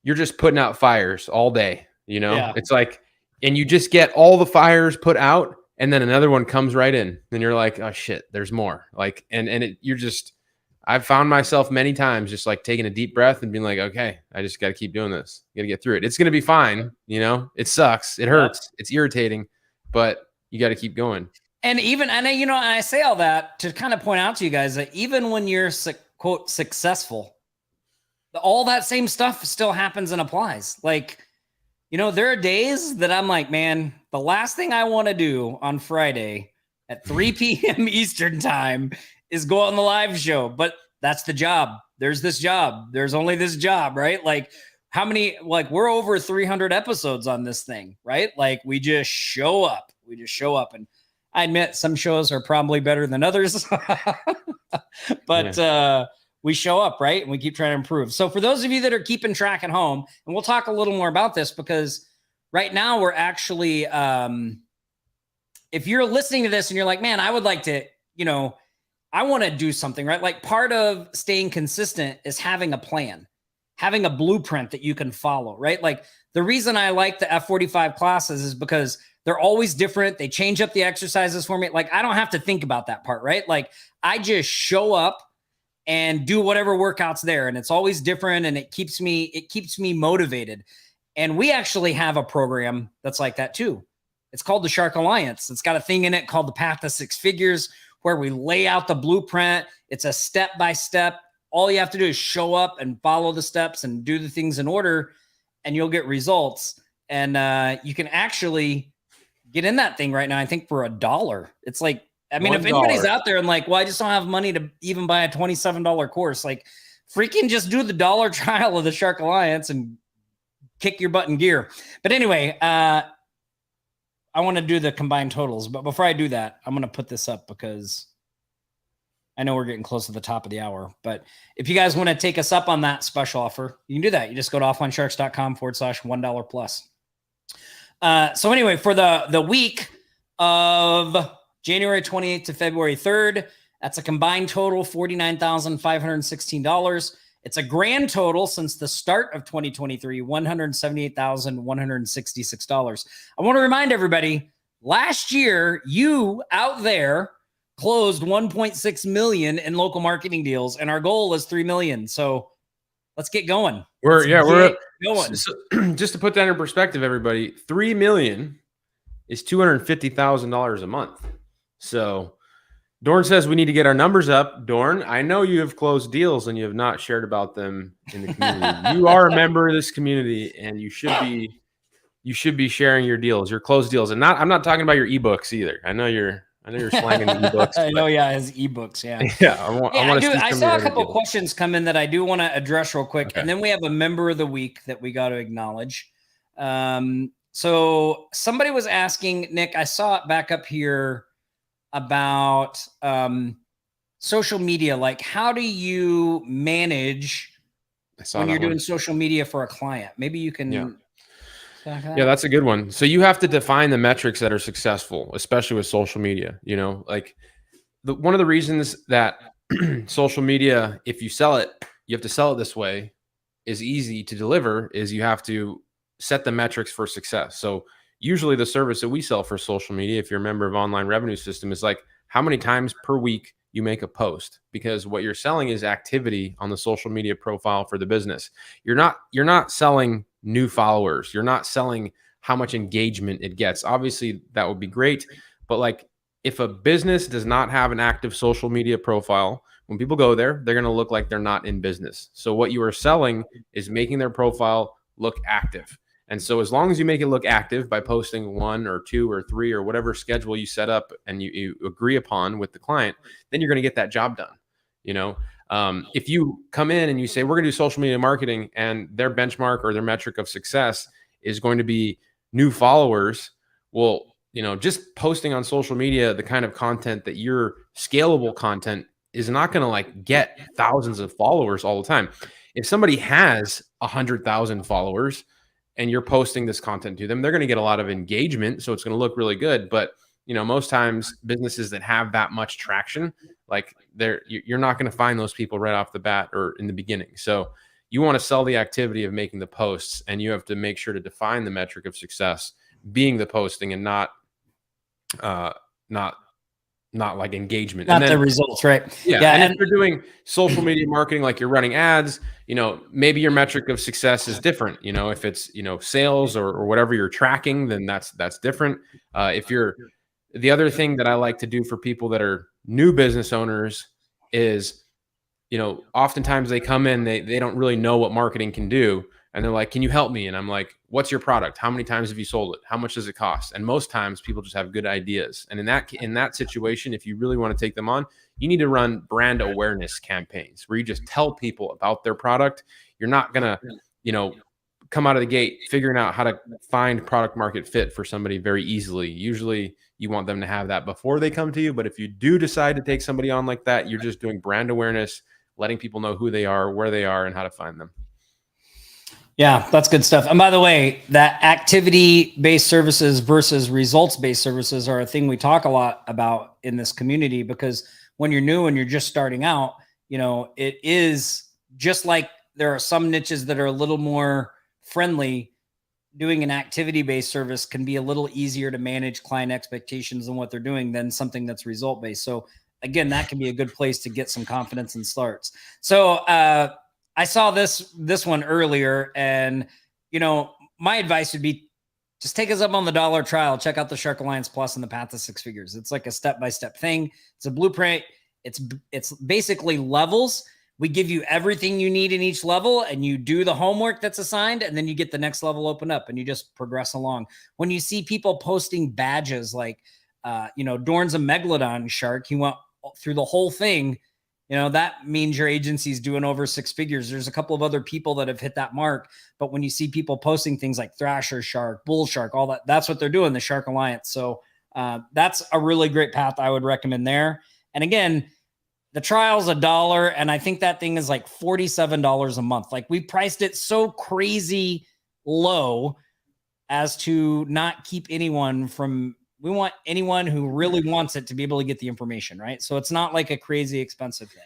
you're just putting out fires all day. You know, it's like, and you just get all the fires put out and then another one comes right in and you're like, oh shit, there's more. Like, I've found myself many times just like taking a deep breath and being like, okay, I just got to keep doing this. Got to get through it. It's going to be fine. You know, it sucks. It hurts. It's irritating, but you got to keep going. And I say all that to kind of point out to you guys that even when you're quote successful, all that same stuff still happens and applies. Like, you know, there are days that I'm like, man, the last thing I want to do on Friday at 3 p.m. Eastern time is go on the live show, but that's the job. There's this job. There's only this job, right? Like how many, like we're over 300 episodes on this thing, right? Like we just show up. And I admit some shows are probably better than others, but we show up, right? And we keep trying to improve. So for those of you that are keeping track at home, and we'll talk a little more about this because right now we're actually, if you're listening to this and you're like, man, I would like to, I want to do something, right? Like part of staying consistent is having a plan, having a blueprint that you can follow, right? Like the reason I like the F45 classes is because they're always different. They change up the exercises for me. Like I don't have to think about that part, right? Like I just show up and do whatever workouts there. And it's always different. And it keeps me motivated. And we actually have a program that's like that too. It's called the Shark Alliance. It's got a thing in it called the Path to Six Figures, where we lay out the blueprint. It's a step-by-step. All you have to do is show up and follow the steps and do the things in order, and you'll get results. And you can actually get in that thing right now, I think, for $1. It's like, I mean, $1. If anybody's out there and like, well, I just don't have money to even buy a $27 course, like freaking just do the dollar trial of the Shark Alliance and kick your butt in gear. But anyway, I want to do the combined totals. But before I do that, I'm going to put this up because I know we're getting close to the top of the hour. But if you guys want to take us up on that special offer, you can do that. You just go to offlinesharks.com/$1 plus. So anyway, for the week of January 28th to February 3rd, that's a combined total $49,516. It's a grand total since the start of 2023, $178,166. I want to remind everybody, last year, you out there closed 1.6 million in local marketing deals, and our goal is 3 million. So let's get going. We're going. So, just to put that in perspective, everybody, 3 million is $250,000 a month. So Dorn says we need to get our numbers up. Dorn, I know you have closed deals and you have not shared about them in the community. You are a member of this community, and you should be sharing your deals, your closed deals, and I'm not talking about your ebooks either. I know you're slanging the ebooks. I know, yeah, his ebooks, yeah. Yeah, I saw a couple questions come in that I do want to address real quick, okay. And then we have a member of the week that we got to acknowledge. So somebody was asking, Nick, I saw it back up here about social media. Like, how do you manage when you're doing social media for a client? Maybe you can. Yeah. Yeah, that's a good one. So you have to define the metrics that are successful, especially with social media. You know, like one of the reasons that social media, if you sell it, you have to sell it this way, is easy to deliver, is you have to set the metrics for success. So usually the service that we sell for social media, if you're a member of Online Revenue System, is like how many times per week you make a post, because what you're selling is activity on the social media profile for the business. You're not selling new followers. You're not selling how much engagement it gets. Obviously that would be great, but like if a business does not have an active social media profile, when people go there, they're going to look like they're not in business. So what you are selling is making their profile look active. And so as long as you make it look active by posting 1 or 2 or 3 or whatever schedule you set up and you agree upon with the client, then you're going to get that job done. You know, if you come in and you say, we're going to do social media marketing, and their benchmark or their metric of success is going to be new followers, well, you know, just posting on social media, the kind of content that your scalable content is not going to like get thousands of followers all the time. If somebody has 100,000 followers and you're posting this content to them, they're going to get a lot of engagement. So it's going to look really good. But, you know, most times businesses that have that much traction, like you're not going to find those people right off the bat or in the beginning. So you want to sell the activity of making the posts, and you have to make sure to define the metric of success being the posting and not like engagement. Not the results, right? Yeah. And if you're doing social media marketing, like you're running ads, you know, maybe your metric of success is different. You know, if it's, you know, sales or whatever you're tracking, then that's different. The other thing that I like to do for people that are new business owners is, you know, oftentimes they come in, they don't really know what marketing can do. And they're like, can you help me? And I'm like, what's your product? How many times have you sold it? How much does it cost? And most times people just have good ideas. And in that situation, if you really want to take them on, you need to run brand awareness campaigns where you just tell people about their product. You're not going to, you know, come out of the gate figuring out how to find product market fit for somebody very easily. Usually you want them to have that before they come to you. But if you do decide to take somebody on like that, you're just doing brand awareness, letting people know who they are, where they are, and how to find them. Yeah, that's good stuff. And by the way, that activity-based services versus results-based services are a thing we talk a lot about in this community, because when you're new and you're just starting out, you know, it is just like there are some niches that are a little more friendly. Doing an activity-based service can be a little easier to manage client expectations and what they're doing than something that's result-based. So again, that can be a good place to get some confidence and starts. So, I saw this one earlier, and, you know, my advice would be just take us up on the dollar trial. Check out the Shark Alliance Plus and the Path to 6 Figures. It's like a step-by-step thing. It's a blueprint. It's basically levels. We give you everything you need in each level, and you do the homework that's assigned, and then you get the next level open up, and you just progress along. When you see people posting badges like, you know, Dorn's a Megalodon shark, he went through the whole thing. that means your agency's doing over 6 figures. There's a couple of other people that have hit that mark. But when you see people posting things like Thrasher Shark, Bull Shark, all that, that's what they're doing, the Shark Alliance. So that's a really great path I would recommend there. And again, the trial's $1, and I think that thing is like $47 a month. Like, we priced it so crazy low as to not keep anyone from, we want anyone who really wants it to be able to get the information, right? So it's not like a crazy expensive thing.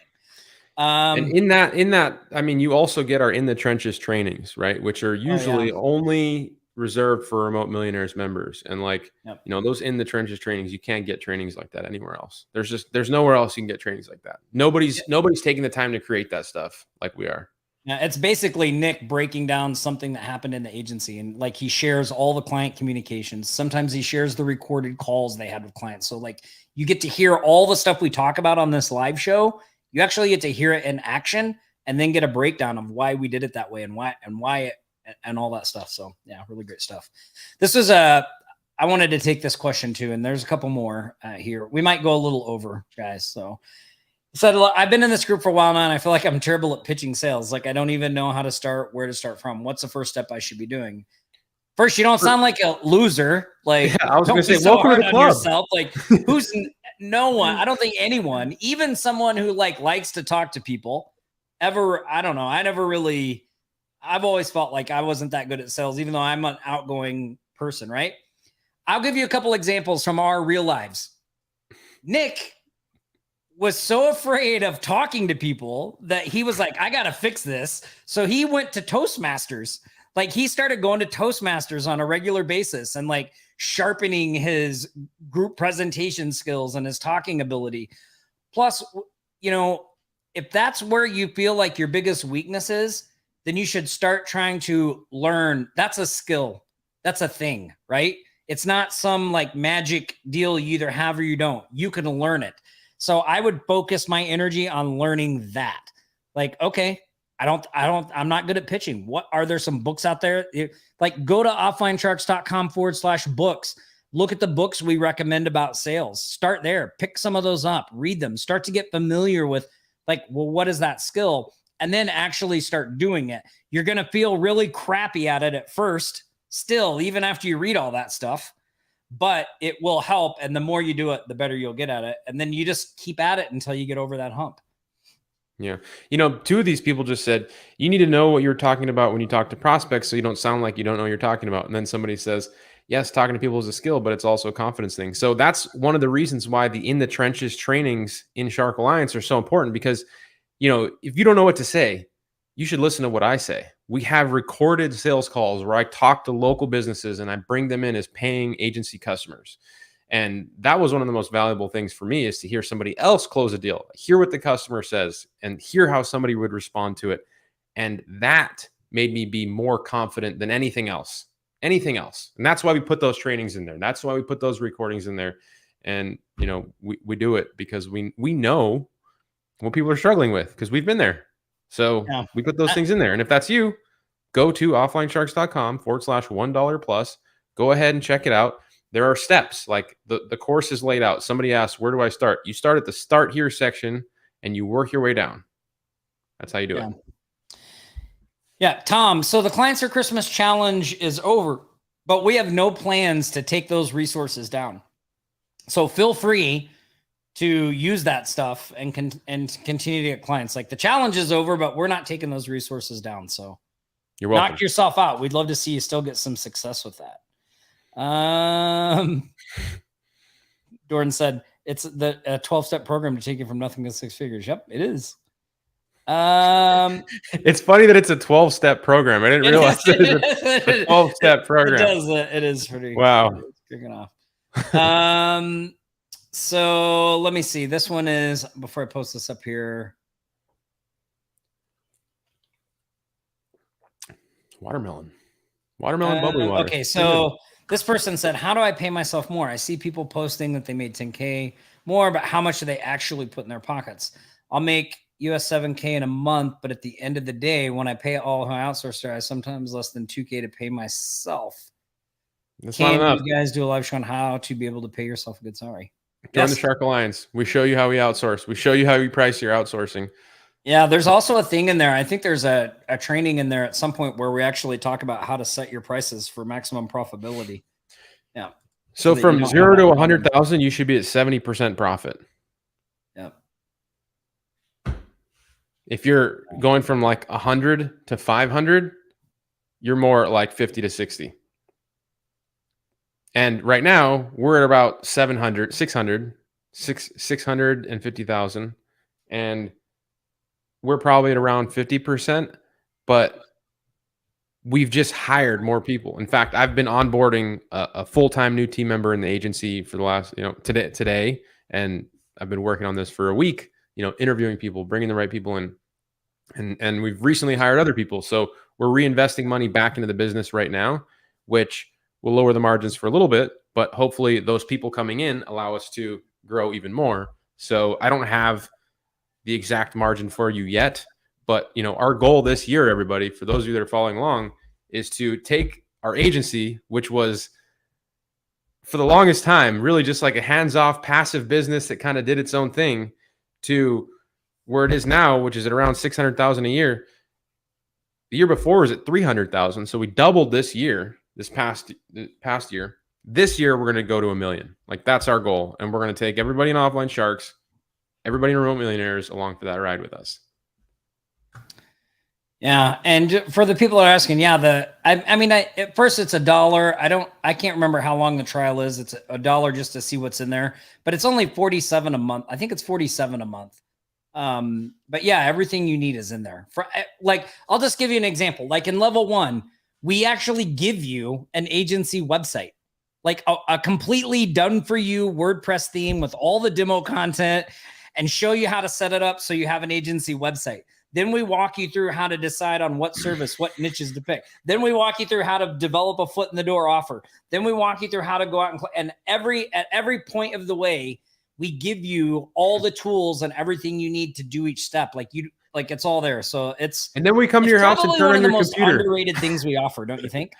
And in that, I mean, you also get our In the Trenches trainings, right? Which are usually only reserved for Remote Millionaires members. And like, those In the Trenches trainings, you can't get trainings like that anywhere else. There's nowhere else you can get trainings like that. Nobody's taking the time to create that stuff like we are. Yeah, it's basically Nick breaking down something that happened in the agency, and like, he shares all the client communications. Sometimes he shares the recorded calls they had with clients. So like, you get to hear all the stuff we talk about on this live show. You actually get to hear it in action, and then get a breakdown of why we did it that way and why and all that stuff. So yeah, really great stuff. This was I wanted to take this question too, and there's a couple more here. We might go a little over, guys. So he said, I've been in this group for a while now, and I feel like I'm terrible at pitching sales. Like, I don't even know how to start, where to start from. What's the first step I should be doing? First, you don't sound like a loser. Like, I was going to say, welcome to the club. Yourself. Like, who's no one? I don't think anyone, even someone who likes to talk to people, ever. I don't know. I've always felt like I wasn't that good at sales, even though I'm an outgoing person, right? I'll give you a couple examples from our real lives. Nick was so afraid of talking to people that he was like, I got to fix this. So he went to Toastmasters. Like, he started going to Toastmasters on a regular basis and like sharpening his group presentation skills and his talking ability. Plus, if that's where you feel like your biggest weakness is, then you should start trying to learn. That's a skill. That's a thing, right? It's not some like magic deal you either have or you don't. You can learn it. So I would focus my energy on learning that. Like, okay, I'm not good at pitching. What are there some books out there? Like, go to offlinesharks.com/books. Look at the books we recommend about sales. Start there. Pick some of those up. Read them. Start to get familiar with like, well, what is that skill? And then actually start doing it. You're going to feel really crappy at it at first, still, even after you read all that stuff. But it will help. And the more you do it, the better you'll get at it. And then you just keep at it until you get over that hump. Yeah. Two of these people just said, you need to know what you're talking about when you talk to prospects, so you don't sound like you don't know what you're talking about. And then somebody says, yes, talking to people is a skill, but it's also a confidence thing. So that's one of the reasons why the In the Trenches trainings in Shark Alliance are so important, because, if you don't know what to say, you should listen to what I say. We have recorded sales calls where I talk to local businesses and I bring them in as paying agency customers. And that was one of the most valuable things for me, is to hear somebody else close a deal, hear what the customer says, and hear how somebody would respond to it. And that made me be more confident than anything else. And that's why we put those trainings in there. That's why we put those recordings in there. And, we do it because we know what people are struggling with, because we've been there. So we put those things in there. And if that's you, go to offlinesharks.com/$1 plus. Go ahead and check it out. There are steps, like the course is laid out. Somebody asked, where do I start? You start at the start here section and you work your way down. That's how you do it. Yeah, Tom. So the Clients for Christmas challenge is over, but we have no plans to take those resources down. So feel free to use that stuff and continue to get clients. Like, the challenge is over, but we're not taking those resources down. So you're welcome. Knock yourself out. We'd love to see you still get some success with that. Jordan said it's a 12-step program to take you from nothing to 6 figures. Yep, it is. It's funny that it's a 12-step program. I didn't realize it's a 12-step program. It does. It is pretty. Wow. It's kicking off. So let me see. This one is, before I post this up here. Watermelon bubbly water. Okay, so this person said, how do I pay myself more? I see people posting that they made 10K more, but how much do they actually put in their pockets? I'll make US 7K in a month, but at the end of the day, when I pay all who I outsource, I sometimes less than 2K to pay myself. That's not enough. You guys do a live show on how to be able to pay yourself a good salary? Join the Shark Alliance. We show you how we outsource. We show you how we price your outsourcing. Yeah, there's also a thing in there. I think there's a training in there at some point where we actually talk about how to set your prices for maximum profitability. Yeah. So from 0 to 100,000, you should be at 70% profit. Yeah. If you're going from like 100 to 500, you're more like 50 to 60. And right now we're at about 650,000, and we're probably at around 50%, but we've just hired more people. In fact, I've been onboarding a full-time new team member in the agency for the last, today, and I've been working on this for a week, interviewing people, bringing the right people in, and we've recently hired other people. So we're reinvesting money back into the business right now, which will lower the margins for a little bit, but hopefully those people coming in allow us to grow even more. So I don't have the exact margin for you yet, but our goal this year, everybody, for those of you that are following along, is to take our agency, which was for the longest time really just like a hands-off passive business that kind of did its own thing, to where it is now, which is at around 600,000 a year. The year before was at 300,000. So we doubled this year, this past year. This year, we're going to go to $1 million. Like, that's our goal. And we're going to take everybody in Offline Sharks, everybody in Remote Millionaires along for that ride with us. Yeah. And for the people that are asking, at first it's $1. I can't remember how long the trial is. It's $1 just to see what's in there, but it's only $47 a month. I think it's $47 a month. But yeah, everything you need is in there. I'll just give you an example. Like in level 1, we actually give you an agency website, like a completely done for you WordPress theme with all the demo content, and show you how to set it up so you have an agency website. Then we walk you through how to decide on what service, what niches to pick. Then we walk you through how to develop a foot in the door offer. Then we walk you through how to go out and at every point of the way, we give you all the tools and everything you need to do each step. Like it's all there. So and then we come to your house and turn on your computer. It's probably one of the most underrated things we offer, don't you think?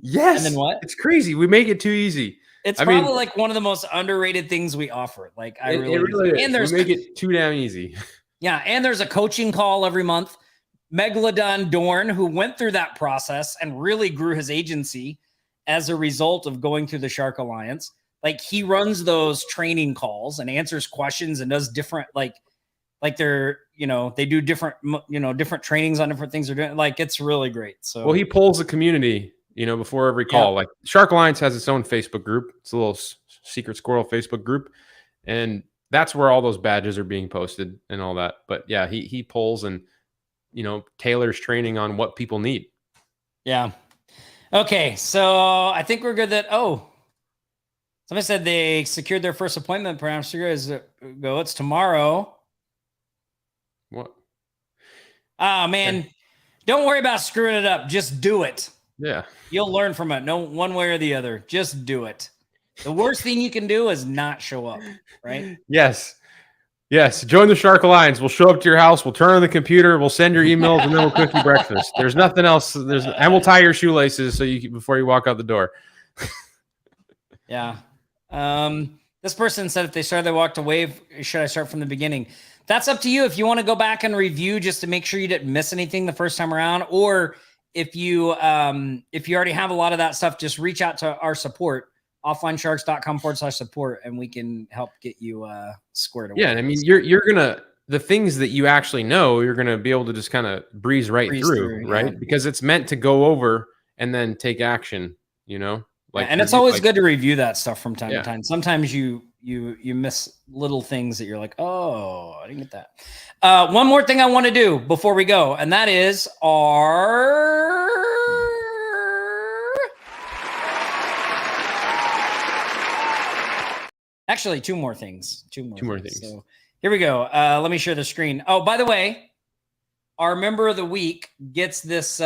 Yes. And then what? It's crazy. We make it too easy. It's probably like one of the most underrated things we offer. Like it really is. And we make it too damn easy. Yeah. And there's a coaching call every month. Megalodon Dorn, who went through that process and really grew his agency as a result of going through the Shark Alliance. Like, he runs those training calls and answers questions and does different, like they're, they do different, different trainings on different things they're doing. Like, it's really great. So, well, he polls the community, before every call. Like, Shark Alliance has its own Facebook group. It's a little secret squirrel Facebook group. And that's where all those badges are being posted and all that. But yeah, he polls and, tailors training on what people need. Yeah. Okay. So I think we're good somebody said they secured their first appointment. Perhaps go. It's tomorrow. What? Oh, man. Okay. Don't worry about screwing it up. Just do it. Yeah. You'll learn from it. No, one way or the other. Just do it. The worst thing you can do is not show up, right? Yes. Join the Shark Alliance. We'll show up to your house. We'll turn on the computer. We'll send your emails, and then we'll cook you breakfast. There's nothing else. And we'll tie your shoelaces before you walk out the door. Yeah. This person said if they started, they walked away. Should I start from the beginning? That's up to you. If you want to go back and review just to make sure you didn't miss anything the first time around, or if you already have a lot of that stuff, just reach out to our support, offlinesharks.com/support, and we can help get you squared away. Yeah, I mean, you're gonna, the things that you actually know, you're gonna be able to just kind of breeze through, right? Yeah. Because it's meant to go over and then take action. And it's always good to review that stuff from time to time. Sometimes you miss little things that you're like, oh, I didn't get that. One more thing I want to do before we go, and that is actually two more things. Two more things. So here we go. Let me share the screen. Oh, by the way, our member of the week gets this.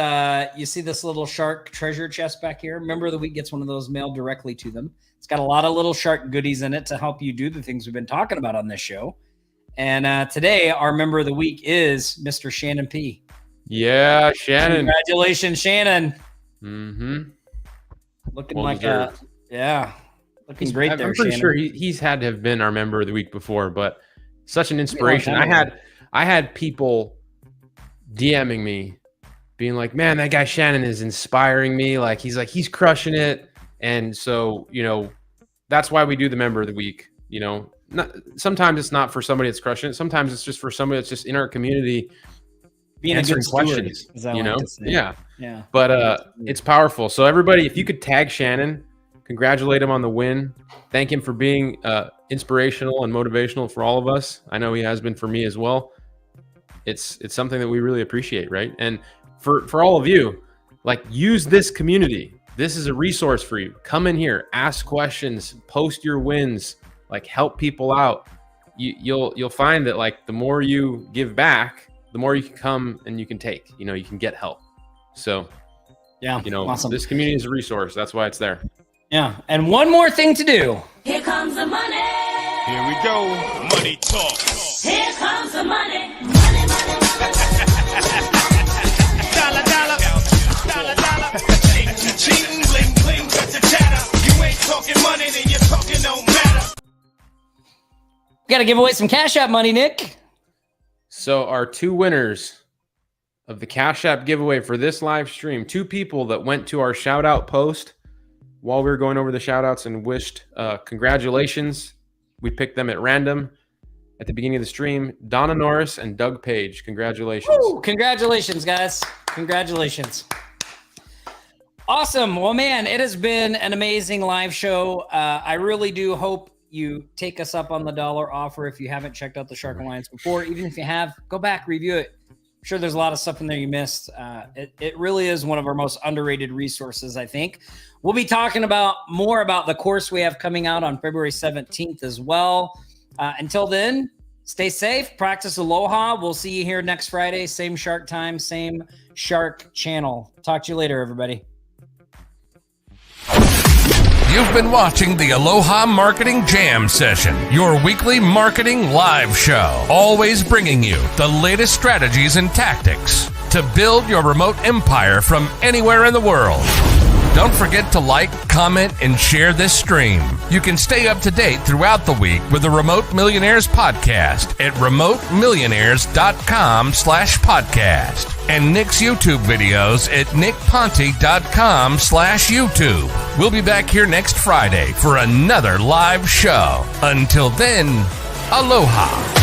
You see this little shark treasure chest back here? Member of the week gets one of those mailed directly to them. It's got a lot of little shark goodies in it to help you do the things we've been talking about on this show. And today, our member of the week is Mr. Shannon P. Yeah, Shannon. Congratulations, Shannon. Mm-hmm. Looking well like deserved. Looking great there, I'm pretty Shannon. sure he's had to have been our member of the week before, but such an inspiration. I had people DMing me being like, man, that guy Shannon is inspiring me. He's crushing it. And so, that's why we do the member of the week. Sometimes it's not for somebody that's crushing it. Sometimes it's just for somebody that's just in our community being answering questions. Yeah. But it's powerful. So everybody, if you could tag Shannon, congratulate him on the win. Thank him for being inspirational and motivational for all of us. I know he has been for me as well. It's something that we really appreciate, right? And for all of you, use this community. This is a resource for you. Come in here, ask questions, post your wins, help people out. You'll find that the more you give back, the more you can come and you can take. You can get help. So awesome. This community is a resource. That's why it's there. Yeah. And one more thing to do. Here comes the money. Here we go. Money talk. Here comes the money. Money, money, money. Dollar, dollar. Dollar, dollar. Ching, bling, bling, got the chatter. You ain't talking money, then you're talking no matter. Got to give away some Cash App money, Nick. So our two winners of the Cash App giveaway for this live stream, two people that went to our shout out post while we were going over the shout outs and wished congratulations. We picked them at random at the beginning of the stream. Donna Norris and Doug Page. Congratulations. Woo! Congratulations, guys. Congratulations. Awesome. Well, man, it has been an amazing live show. I really do hope you take us up on the dollar offer if you haven't checked out the Shark Alliance before. Even if you have, go back, review it. I'm sure there's a lot of stuff in there you missed. It really is one of our most underrated resources, I think. We'll be talking more about the course we have coming out on February 17th as well. Until then, stay safe, practice Aloha. We'll see you here next Friday. Same Shark time, same Shark channel. Talk to you later, everybody. You've been watching the Aloha Marketing Jam Session, your weekly marketing live show, always bringing you the latest strategies and tactics to build your remote empire from anywhere in the world. Don't forget to like, comment, and share this stream. You can stay up to date throughout the week with the Remote Millionaires Podcast at remotemmillionaires.com/podcast and Nick's YouTube videos at nickponte.com/YouTube. We'll be back here next Friday for another live show. Until then, aloha.